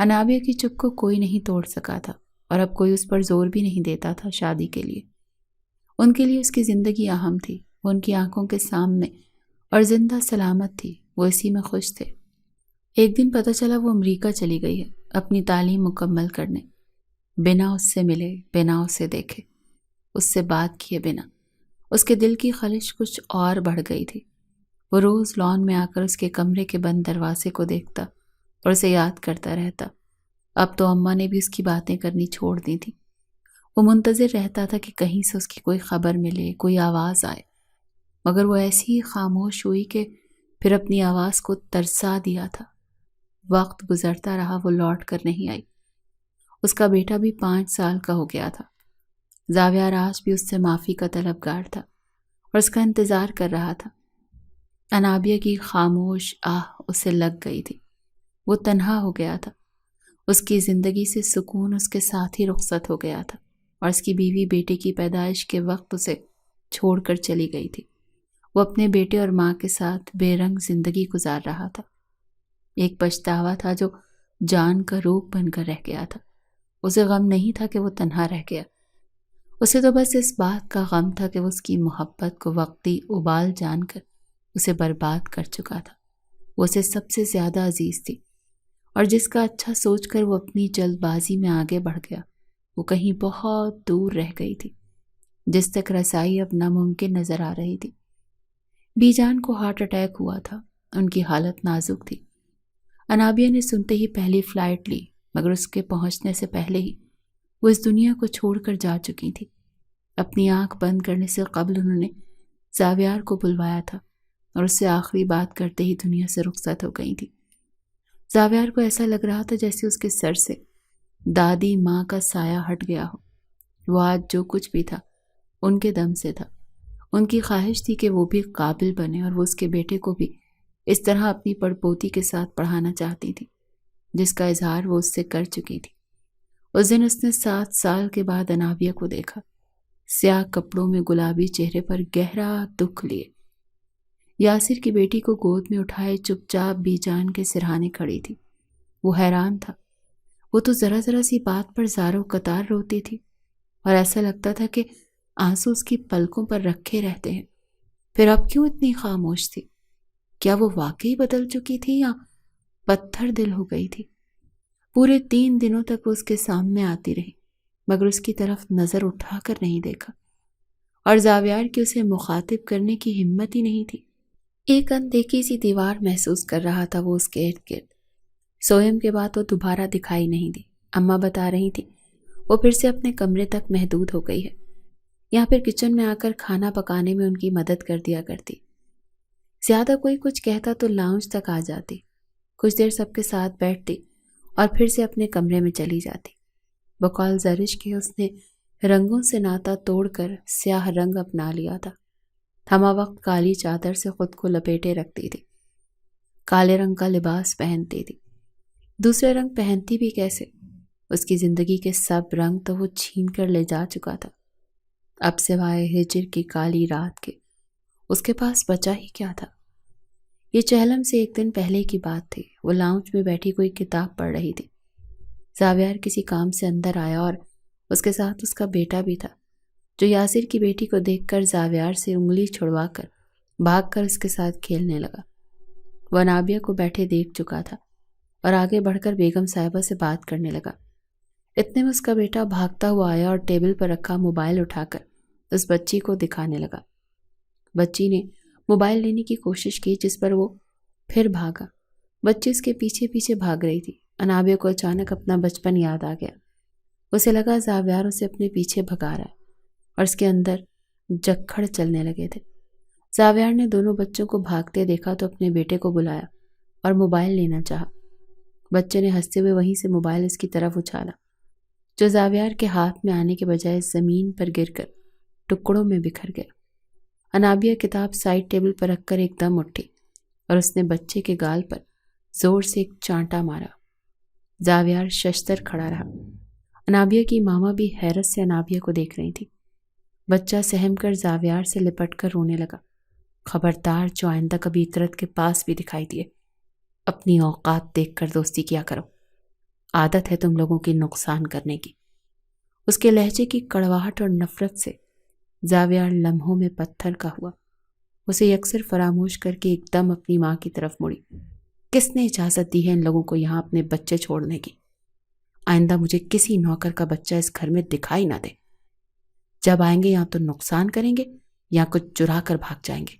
انابیہ کی چپ کو کوئی نہیں توڑ سکا تھا اور اب کوئی اس پر زور بھی نہیں دیتا تھا شادی کے لیے۔ ان کے لیے اس کی زندگی اہم تھی۔ وہ ان کی آنکھوں کے سامنے اور زندہ سلامت تھی۔ وہ اسی میں خوش تھے۔ ایک دن پتہ چلا وہ امریکہ چلی گئی ہے اپنی تعلیم مکمل کرنے، بنا اس سے ملے، بنا اسے دیکھے، اس سے بات کیے بنا۔ اس کے دل کی خلش کچھ اور بڑھ گئی تھی۔ وہ روز لان میں آ کر اس کے کمرے کے بند دروازے کو دیکھتا اور اسے یاد کرتا رہتا۔ اب تو اماں نے بھی اس کی باتیں کرنی چھوڑ دی تھی۔ وہ منتظر رہتا تھا کہ کہیں سے اس کی کوئی خبر ملے، کوئی آواز آئے، مگر وہ ایسی ہی خاموش ہوئی کہ پھر اپنی آواز کو ترسا دیا تھا۔ وقت گزرتا رہا، وہ لوٹ کر نہیں آئی۔ اس کا بیٹا بھی 5 سال کا ہو گیا تھا۔ زاویار آج بھی اس سے معافی کا طلبگار تھا اور اس کا انتظار کر رہا تھا۔ انابیہ کی خاموش آہ اسے لگ گئی تھی۔ وہ تنہا ہو گیا تھا، اس کی زندگی سے سکون اس کے ساتھ ہی رخصت ہو گیا تھا، اور اس کی بیوی بیٹے کی پیدائش کے وقت اسے چھوڑ کر چلی گئی تھی۔ وہ اپنے بیٹے اور ماں کے ساتھ بے رنگ زندگی گزار رہا تھا۔ ایک پچھتاوا تھا جو جان کا روپ بن کر رہ گیا تھا۔ اسے غم نہیں تھا کہ وہ تنہا رہ گیا، اسے تو بس اس بات کا غم تھا کہ وہ اس کی محبت کو وقتی ابال جان کر اسے برباد کر چکا تھا۔ وہ اسے سب سے زیادہ عزیز تھی، اور جس کا اچھا سوچ کر وہ اپنی جلد بازی میں آگے بڑھ گیا، وہ کہیں بہت دور رہ گئی تھی، جس تک رسائی اب ناممکن نظر آ رہی تھی۔ بی جان کو ہارٹ اٹیک ہوا تھا، ان کی حالت نازک تھی۔ انابیہ نے سنتے ہی پہلی فلائٹ لی، مگر اس کے پہنچنے سے پہلے ہی وہ اس دنیا کو چھوڑ کر جا چکی تھی۔ اپنی آنکھ بند کرنے سے قبل انہوں نے زاویار کو بلوایا تھا، اور اس سے آخری بات کرتے ہی دنیا سے رخصت ہو گئی تھی۔ زاویار کو ایسا لگ رہا تھا جیسے اس کے سر سے دادی ماں کا سایہ ہٹ گیا ہو۔ وہ آج جو کچھ بھی تھا ان کے دم سے تھا۔ ان کی خواہش تھی کہ وہ بھی قابل بنے، اور وہ اس کے بیٹے کو بھی اس طرح اپنی پڑپوتی کے ساتھ پڑھانا چاہتی تھی جس کا اظہار وہ اس سے کر چکی تھی۔ اس دن اس نے 7 سال کے بعد انابیہ کو دیکھا، سیاہ کپڑوں میں گلابی چہرے پر گہرا دکھ لیے، یاسر کی بیٹی کو گود میں اٹھائے چپ چاپ بی جان کے سرہانے کھڑی تھی۔ وہ حیران تھا، وہ تو ذرا ذرا سی بات پر زاروں قطار روتی تھی، اور ایسا لگتا تھا کہ آنسو اس کی پلکوں پر رکھے رہتے ہیں۔ پھر اب کیوں اتنی خاموش تھی؟ کیا وہ واقعی بدل چکی تھی یا پتھر دل ہو گئی تھی؟ پورے 3 دنوں تک وہ اس کے سامنے آتی رہی، مگر اس کی طرف نظر اٹھا کر نہیں دیکھا، اور زاویار کی اسے مخاطب کرنے کی ہمت ہی نہیں تھی۔ ایک اندیکھی سی دیوار محسوس کر رہا تھا وہ اس کے ارد گرد۔ سوہم کے بعد وہ دوبارہ دکھائی نہیں دی۔ اماں بتا رہی تھی وہ پھر سے اپنے کمرے تک محدود ہو گئی ہے، یا پھر کچن میں آ کر کھانا پکانے میں ان کی مدد کر دیا کرتی۔ زیادہ کوئی کچھ کہتا تو لاؤنج تک آ جاتی، کچھ دیر سب کے ساتھ بیٹھتی اور پھر سے اپنے کمرے میں چلی جاتی۔ بقول زرش کے اس نے رنگوں سے ناتا توڑ کر سیاہ رنگ اپنا لیا تھا۔ ہمہ وقت کالی چادر سے خود کو لپیٹے رکھتی تھی، کالے رنگ کا لباس پہنتی تھی۔ دوسرے رنگ پہنتی بھی کیسے؟ اس کی زندگی کے سب رنگ تو وہ چھین کر لے جا چکا تھا۔ اب سوائے ہجر کی کالی رات کے اس کے پاس بچا ہی کیا تھا؟ یہ چہلم سے ایک دن پہلے کی بات تھی۔ وہ لاؤنج میں بیٹھی کوئی کتاب پڑھ رہی تھی۔ زاویار کسی کام سے اندر آیا، اور اس کے ساتھ اس کا بیٹا بھی تھا، جو یاسر کی بیٹی کو دیکھ کر زاویار سے انگلی چھڑوا کر بھاگ کر اس کے ساتھ کھیلنے لگا۔ وہ انابیہ کو بیٹھے دیکھ چکا تھا اور آگے بڑھ کر بیگم صاحبہ سے بات کرنے لگا۔ اتنے میں اس کا بیٹا بھاگتا ہوا آیا اور ٹیبل پر رکھا موبائل اٹھا کر اس بچی کو دکھانے لگا۔ بچی نے موبائل لینے کی کوشش کی، جس پر وہ پھر بھاگا۔ بچی اس کے پیچھے پیچھے بھاگ رہی تھی۔ انابیہ کو اچانک اپنا بچپن یاد آ گیا۔ اسے لگا زاویار اسے اپنے پیچھے بھگا رہا ہے، اور اس کے اندر جکھڑ چلنے لگے تھے۔ زاویار نے دونوں بچوں کو بھاگتے دیکھا تو اپنے بیٹے کو بلایا اور موبائل لینا چاہا۔ بچے نے ہنستے ہوئے وہیں سے موبائل اس کی طرف اچھالا، جو زاویار کے ہاتھ میں آنے کے بجائے زمین پر گر کر ٹکڑوں میں بکھر گیا۔ انابیہ کتاب سائڈ ٹیبل پر رکھ کر ایک دم اٹھی، اور اس نے بچے کے گال پر زور سے ایک چانٹا مارا۔ زاویار ششتر کھڑا رہا۔ انابیہ کی ماما بھی حیرت سے انابیہ کو دیکھ رہی تھی۔ بچہ سہم کر زاویار سے لپٹ کر رونے لگا۔ خبردار، جو آئندہ کبھی اطرت کے پاس بھی دکھائی دیے، اپنی اوقات دیکھ کر دوستی کیا کرو، عادت ہے تم لوگوں کی نقصان کرنے کی۔ اس کے لہجے کی کڑواہٹ اور نفرت سے زاویار لمحوں میں پتھر کا ہوا۔ اسے یکسر فراموش کر کے ایک دم اپنی ماں کی طرف مڑی۔ کس نے اجازت دی ہے ان لوگوں کو یہاں اپنے بچے چھوڑنے کی؟ آئندہ مجھے کسی نوکر کا بچہ اس گھر میں دکھائی نہ دے۔ جب آئیں گے یا تو نقصان کریں گے یا کچھ چرا کر بھاگ جائیں گے۔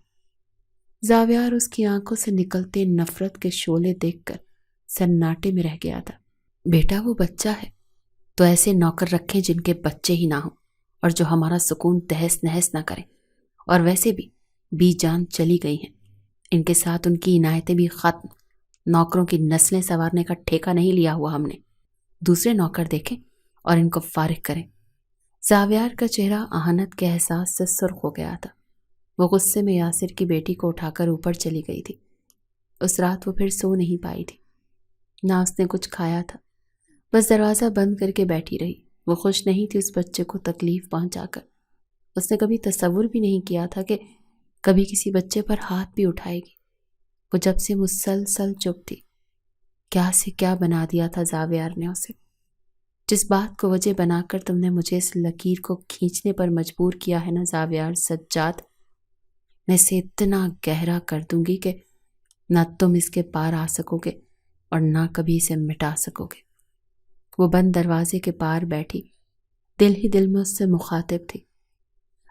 زاویار اس کی آنکھوں سے نکلتے نفرت کے شعلے دیکھ کر سناٹے میں رہ گیا تھا۔ بیٹا، وہ بچہ ہے تو ایسے نوکر رکھیں جن کے بچے ہی نہ ہوں، اور جو ہمارا سکون تہس نہس نہ کریں۔ اور ویسے بھی بی جان چلی گئی ہیں، ان کے ساتھ ان کی عنایتیں بھی ختم۔ نوکروں کی نسلیں سنوارنے کا ٹھیکہ نہیں لیا ہوا ہم نے۔ دوسرے نوکر دیکھیں اور ان کو فارغ کریں۔ زاویار کا چہرہ اہانت کے احساس سے سرخ ہو گیا تھا۔ وہ غصے میں یاسر کی بیٹی کو اٹھا کر اوپر چلی گئی تھی۔ اس رات وہ پھر سو نہیں پائی تھی، نہ اس نے کچھ کھایا تھا، بس دروازہ بند کر کے بیٹھی رہی۔ وہ خوش نہیں تھی اس بچے کو تکلیف پہنچا کر۔ اس نے کبھی تصور بھی نہیں کیا تھا کہ کبھی کسی بچے پر ہاتھ بھی اٹھائے گی۔ وہ جب سے مسلسل چپ تھی، کیا سے کیا بنا دیا تھا زاویار نے اسے۔ جس بات کو وجہ بنا کر تم نے مجھے اس لکیر کو کھینچنے پر مجبور کیا ہے نا زاویار سجاد، میں اسے اتنا گہرا کر دوں گی کہ نہ تم اس کے پار آ سکو گے اور نہ کبھی اسے مٹا سکو گے۔ وہ بند دروازے کے پار بیٹھی، دل ہی دل میں اس سے مخاطب تھی۔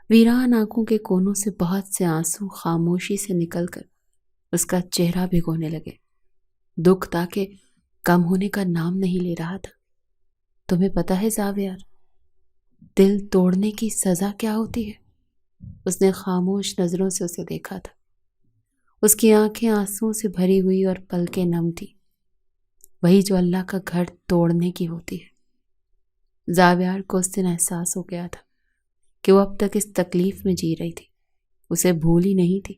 ویران آنکھوں کے کونوں سے بہت سے آنسو خاموشی سے نکل کر اس کا چہرہ بھگونے لگے۔ دکھ تاکہ کم ہونے کا نام نہیں لے رہا تھا۔ تمہیں پتہ ہے زاویار، دل توڑنے کی سزا کیا ہوتی ہے؟ اس نے خاموش نظروں سے اسے دیکھا تھا۔ اس کی آنکھیں آنسوؤں سے بھری ہوئی اور پلکیں نم تھی، وہی جو اللہ کا گھر توڑنے کی ہوتی ہے۔ زاویار کو اس دن احساس ہو گیا تھا کہ وہ اب تک اس تکلیف میں جی رہی تھی، اسے بھول ہی نہیں تھی۔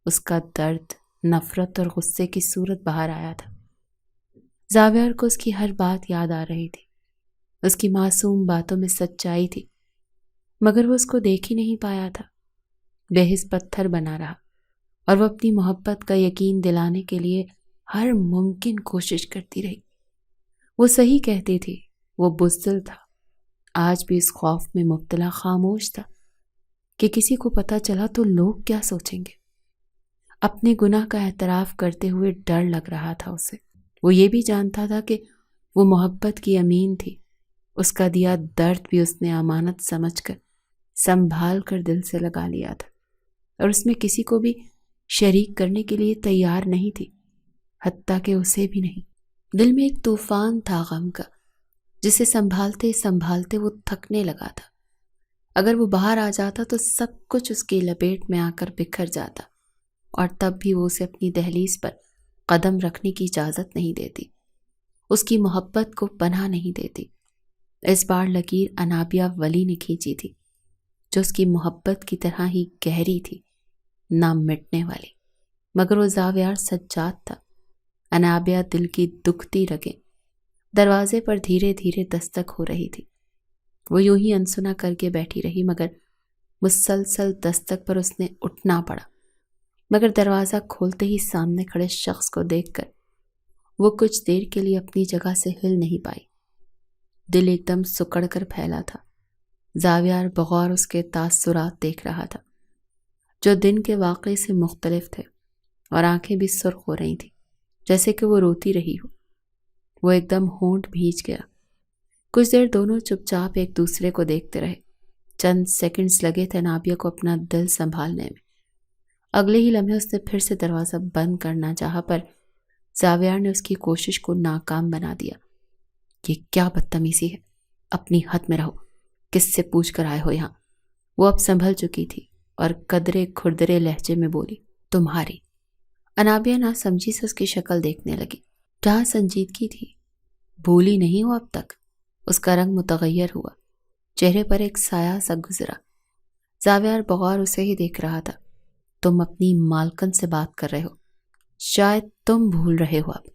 اس کا درد، نفرت اور غصے کی صورت باہر آیا تھا۔ زاویار کو اس کی ہر بات یاد آ رہی تھی، اس کی معصوم باتوں میں سچائی تھی، مگر وہ اس کو دیکھ ہی نہیں پایا تھا۔ بے حس پتھر بنا رہا اور وہ اپنی محبت کا یقین دلانے کے لیے ہر ممکن کوشش کرتی رہی۔ وہ صحیح کہتی تھی، وہ بزدل تھا، آج بھی اس خوف میں مبتلا خاموش تھا کہ کسی کو پتہ چلا تو لوگ کیا سوچیں گے۔ اپنے گناہ کا اعتراف کرتے ہوئے ڈر لگ رہا تھا اسے۔ وہ یہ بھی جانتا تھا کہ وہ محبت کی امین تھی، اس کا دیا درد بھی اس نے امانت سمجھ کر سنبھال کر دل سے لگا لیا تھا، اور اس میں کسی کو بھی شریک کرنے کے لیے تیار نہیں تھی، حتیٰ کہ اسے بھی نہیں۔ دل میں ایک طوفان تھا غم کا، جسے سنبھالتے سنبھالتے وہ تھکنے لگا تھا۔ اگر وہ باہر آ جاتا تو سب کچھ اس کی لپیٹ میں آ کر بکھر جاتا، اور تب بھی وہ اسے اپنی دہلیز پر قدم رکھنے کی اجازت نہیں دیتی، اس کی محبت کو پناہ نہیں دیتی۔ اس بار لکیر انابیہ ولی نے کھینچی تھی، جو اس کی محبت کی طرح ہی گہری تھی، نہ مٹنے والی۔ مگر وہ زاویار سجاد تھا۔ انابیہ دل کی دکھتی رگیں دروازے پر دھیرے دھیرے دستک ہو رہی تھی۔ وہ یوں ہی انسنا کر کے بیٹھی رہی، مگر مسلسل دستک پر اس نے اٹھنا پڑا۔ مگر دروازہ کھولتے ہی سامنے کھڑے شخص کو دیکھ کر وہ کچھ دیر کے لیے اپنی جگہ سے ہل نہیں پائی۔ دل ایک دم سکڑ کر پھیلا تھا۔ زاویار بغور اس کے تاثرات دیکھ رہا تھا، جو دن کے واقعے سے مختلف تھے، اور آنکھیں بھی سرخ ہو رہی تھیں، جیسے کہ وہ روتی رہی ہو۔ وہ ایک دم ہونٹ بھیج گیا۔ کچھ دیر دونوں چپ چاپ ایک دوسرے کو دیکھتے رہے۔ چند سیکنڈز لگے تھے نابیہ کو اپنا دل سنبھالنے میں۔ اگلے ہی لمحے اس نے پھر سے دروازہ بند کرنا چاہا، پر زاویار نے اس کی کوشش کو ناکام بنا دیا۔ یہ کیا بدتمیزی ہے، اپنی حد میں رہو، کس سے پوچھ کر آئے ہو یہاں؟ وہ اب سنبھل چکی تھی اور قدرے کھردرے لہجے میں بولی، تمہاری۔ انابیہ نہ سمجھی سے اس کی شکل دیکھنے لگی۔ جہاں سنجیدگی تھی، بھولی نہیں ہو اب تک۔ اس کا رنگ متغیر ہوا، چہرے پر ایک سایہ سا گزرا۔ زاویار بغور اسے ہی دیکھ رہا تھا۔ تم اپنی مالکن سے بات کر رہے ہو، شاید تم بھول رہے ہو اب۔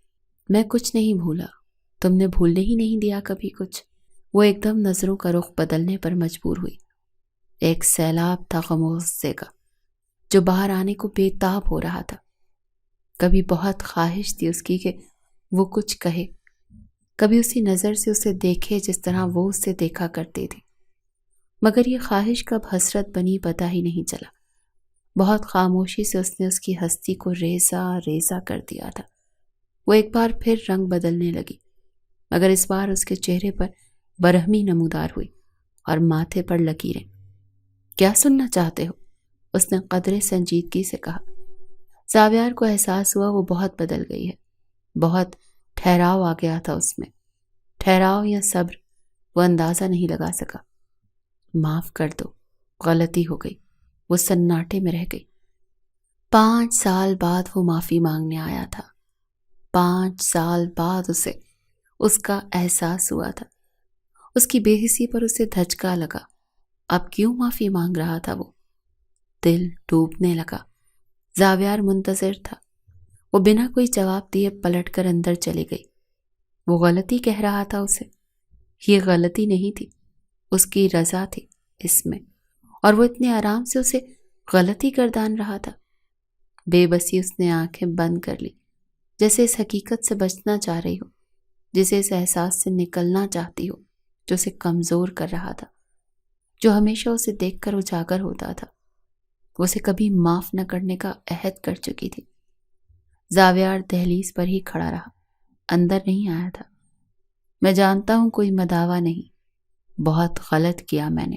میں کچھ نہیں بھولا، تم نے بھولنے ہی نہیں دیا کبھی کچھ۔ وہ ایک دم نظروں کا رخ بدلنے پر مجبور ہوئی۔ ایک سیلاب تھا غم و غصے کا، جو باہر آنے کو بے تاب ہو رہا تھا۔ کبھی بہت خواہش تھی اس کی کہ وہ کچھ کہے، کبھی اسی نظر سے اسے دیکھے جس طرح وہ اسے دیکھا کرتی تھی، مگر یہ خواہش کب حسرت بنی پتہ ہی نہیں چلا۔ بہت خاموشی سے اس نے اس کی ہستی کو ریزہ ریزہ کر دیا تھا۔ وہ ایک بار پھر رنگ بدلنے لگی، مگر اس بار اس کے چہرے پر برہمی نمودار ہوئی اور ماتھے پر لکیریں۔ کیا سننا چاہتے ہو؟ اس نے قدرے سنجیدگی سے کہا۔ زاویار کو احساس ہوا وہ بہت بدل گئی ہے، بہت ٹھہراؤ آ گیا تھا اس میں۔ ٹھہراؤ یا صبر، وہ اندازہ نہیں لگا سکا۔ معاف کر دو، غلطی ہو گئی۔ وہ سناٹے میں رہ گئی۔ 5 سال بعد وہ معافی مانگنے آیا تھا۔ 5 سال بعد اسے اس کا احساس ہوا تھا۔ اس کی بے حسی پر اسے دھچکا لگا۔ اب کیوں معافی مانگ رہا تھا وہ؟ دل ڈوبنے لگا۔ زاویار منتظر تھا۔ وہ بنا کوئی جواب دیے پلٹ کر اندر چلی گئی۔ وہ غلطی کہہ رہا تھا اسے۔ یہ غلطی نہیں تھی، اس کی رضا تھی اس میں، اور وہ اتنے آرام سے اسے غلطی گردان رہا تھا۔ بے بسی اس نے آنکھیں بند کر لی، جیسے اس حقیقت سے بچنا چاہ رہی ہو، جسے اس احساس سے نکلنا چاہتی ہو جو اسے کمزور کر رہا تھا، جو ہمیشہ اسے دیکھ کر اجاگر ہوتا تھا۔ وہ اسے کبھی معاف نہ کرنے کا عہد کر چکی تھی۔ زاویار دہلیز پر ہی کھڑا رہا، اندر نہیں آیا تھا۔ میں جانتا ہوں کوئی مداوا نہیں، بہت غلط کیا میں نے،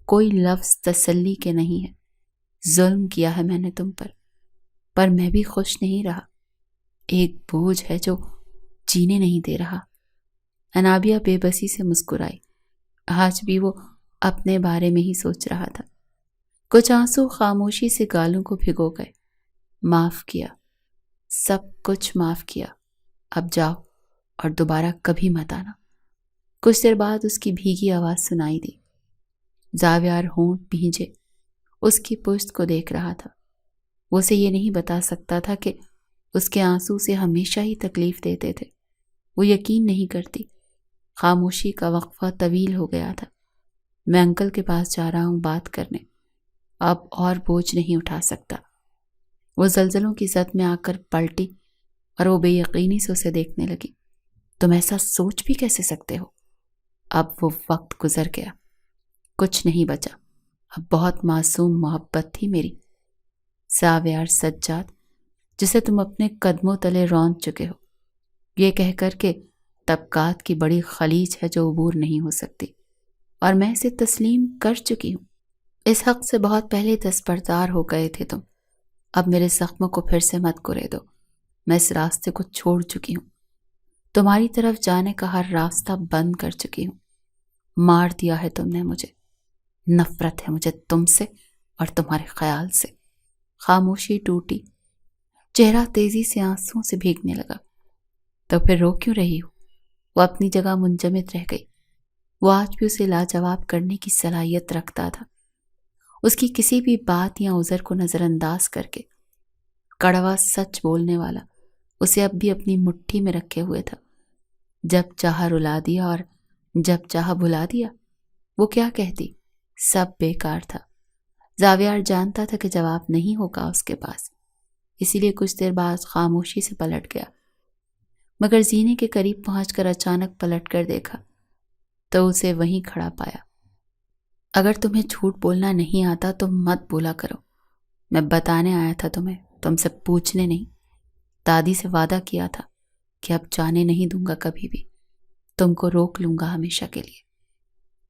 کوئی لفظ تسلی کے نہیں ہے، ظلم کیا ہے میں نے تم پر میں بھی خوش نہیں رہا۔ ایک بوجھ ہے جو جینے نہیں دے رہا۔ انابیہ بے بسی سے مسکرائی۔ آج بھی وہ اپنے بارے میں ہی سوچ رہا تھا۔ کچھ آنسو خاموشی سے گالوں کو بھگو گئے۔ معاف کیا، سب کچھ معاف کیا، اب جاؤ اور دوبارہ کبھی مت آنا۔ کچھ دیر بعد اس کی بھیگی آواز سنائی دی۔ زاویار ہونٹ بھیجے اس کی پشت کو دیکھ رہا تھا۔ وہ اسے یہ نہیں بتا سکتا تھا کہ اس کے آنسو اسے ہمیشہ ہی تکلیف دیتے تھے۔ وہ یقین نہیں کرتی۔ خاموشی کا وقفہ طویل ہو گیا تھا۔ میں انکل کے پاس جا رہا ہوں بات کرنے، اب اور بوجھ نہیں اٹھا سکتا۔ وہ زلزلوں کی زد میں آ کر پلٹی اور وہ بے یقینی سے اسے دیکھنے لگی۔ تم ایسا سوچ بھی کیسے سکتے ہو؟ اب وہ وقت گزر گیا، کچھ نہیں بچا، اب بہت معصوم محبت تھی میری۔ زاویار سجاد، جسے تم اپنے قدموں تلے روند چکے ہو، یہ کہہ کر کے طبقات کی بڑی خلیج ہے جو عبور نہیں ہو سکتی، اور میں اسے تسلیم کر چکی ہوں۔ اس حق سے بہت پہلے دستبردار ہو گئے تھے تم۔ اب میرے زخموں کو پھر سے مت کرے دو۔ میں اس راستے کو چھوڑ چکی ہوں، تمہاری طرف جانے کا ہر راستہ بند کر چکی ہوں۔ مار دیا ہے تم نے مجھے، نفرت ہے مجھے تم سے اور تمہارے خیال سے۔ خاموشی ٹوٹی، چہرہ تیزی سے آنسوں سے بھیگنے لگا۔ تو پھر رو کیوں رہی ہو؟ وہ اپنی جگہ منجمد رہ گئی۔ وہ آج بھی اسے لاجواب کرنے کی صلاحیت رکھتا تھا۔ اس کی کسی بھی بات یا عذر کو نظر انداز کر کے کڑوا سچ بولنے والا اسے اب بھی اپنی مٹھی میں رکھے ہوئے تھا۔ جب چاہا رلا دیا اور جب چاہا بھلا دیا۔ وہ کیا کہتی؟ سب بیکار تھا۔ زاویار جانتا تھا کہ جواب نہیں ہوگا اس کے پاس، اسی لیے کچھ دیر بعد خاموشی سے پلٹ گیا، مگر زینے کے قریب پہنچ کر اچانک پلٹ کر دیکھا تو اسے وہیں کھڑا پایا۔ اگر تمہیں جھوٹ بولنا نہیں آتا تو مت بولا کرو۔ میں بتانے آیا تھا تمہیں، تم سے پوچھنے نہیں۔ دادی سے وعدہ کیا تھا کہ اب جانے نہیں دوں گا کبھی بھی، تم کو روک لوں گا ہمیشہ کے لیے۔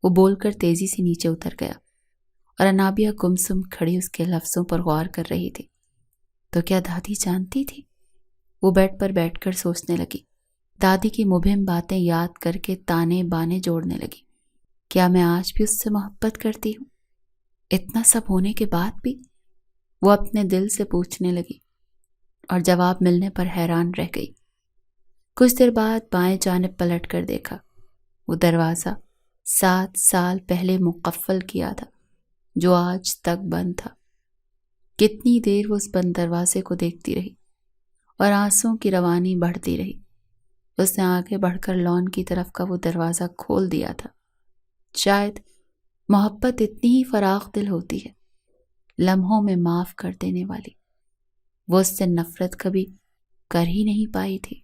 وہ بول کر تیزی سے نیچے اتر گیا اور انابیہ گمسم کھڑی اس کے لفظوں پر غور کر رہی تھی۔ تو کیا دادی جانتی تھی؟ وہ بیڈ پر بیٹھ کر سوچنے لگی۔ دادی کی مبہم باتیں یاد کر کے تانے بانے جوڑنے لگی۔ کیا میں آج بھی اس سے محبت کرتی ہوں؟ اتنا سب ہونے کے بعد بھی؟ وہ اپنے دل سے پوچھنے لگی اور جواب ملنے پر حیران رہ گئی۔ کچھ دیر بعد بائیں جانب پلٹ کر دیکھا۔ وہ دروازہ 7 سال پہلے مقفل کیا تھا جو آج تک بند تھا۔ کتنی دیر وہ اس بند دروازے کو دیکھتی رہی اور آنسوں کی روانی بڑھتی رہی۔ اس نے آگے بڑھ کر لان کی طرف کا وہ دروازہ کھول دیا تھا۔ شاید محبت اتنی ہی فراخ دل ہوتی ہے، لمحوں میں معاف کر دینے والی۔ وہ اس سے نفرت کبھی کر ہی نہیں پائی تھی۔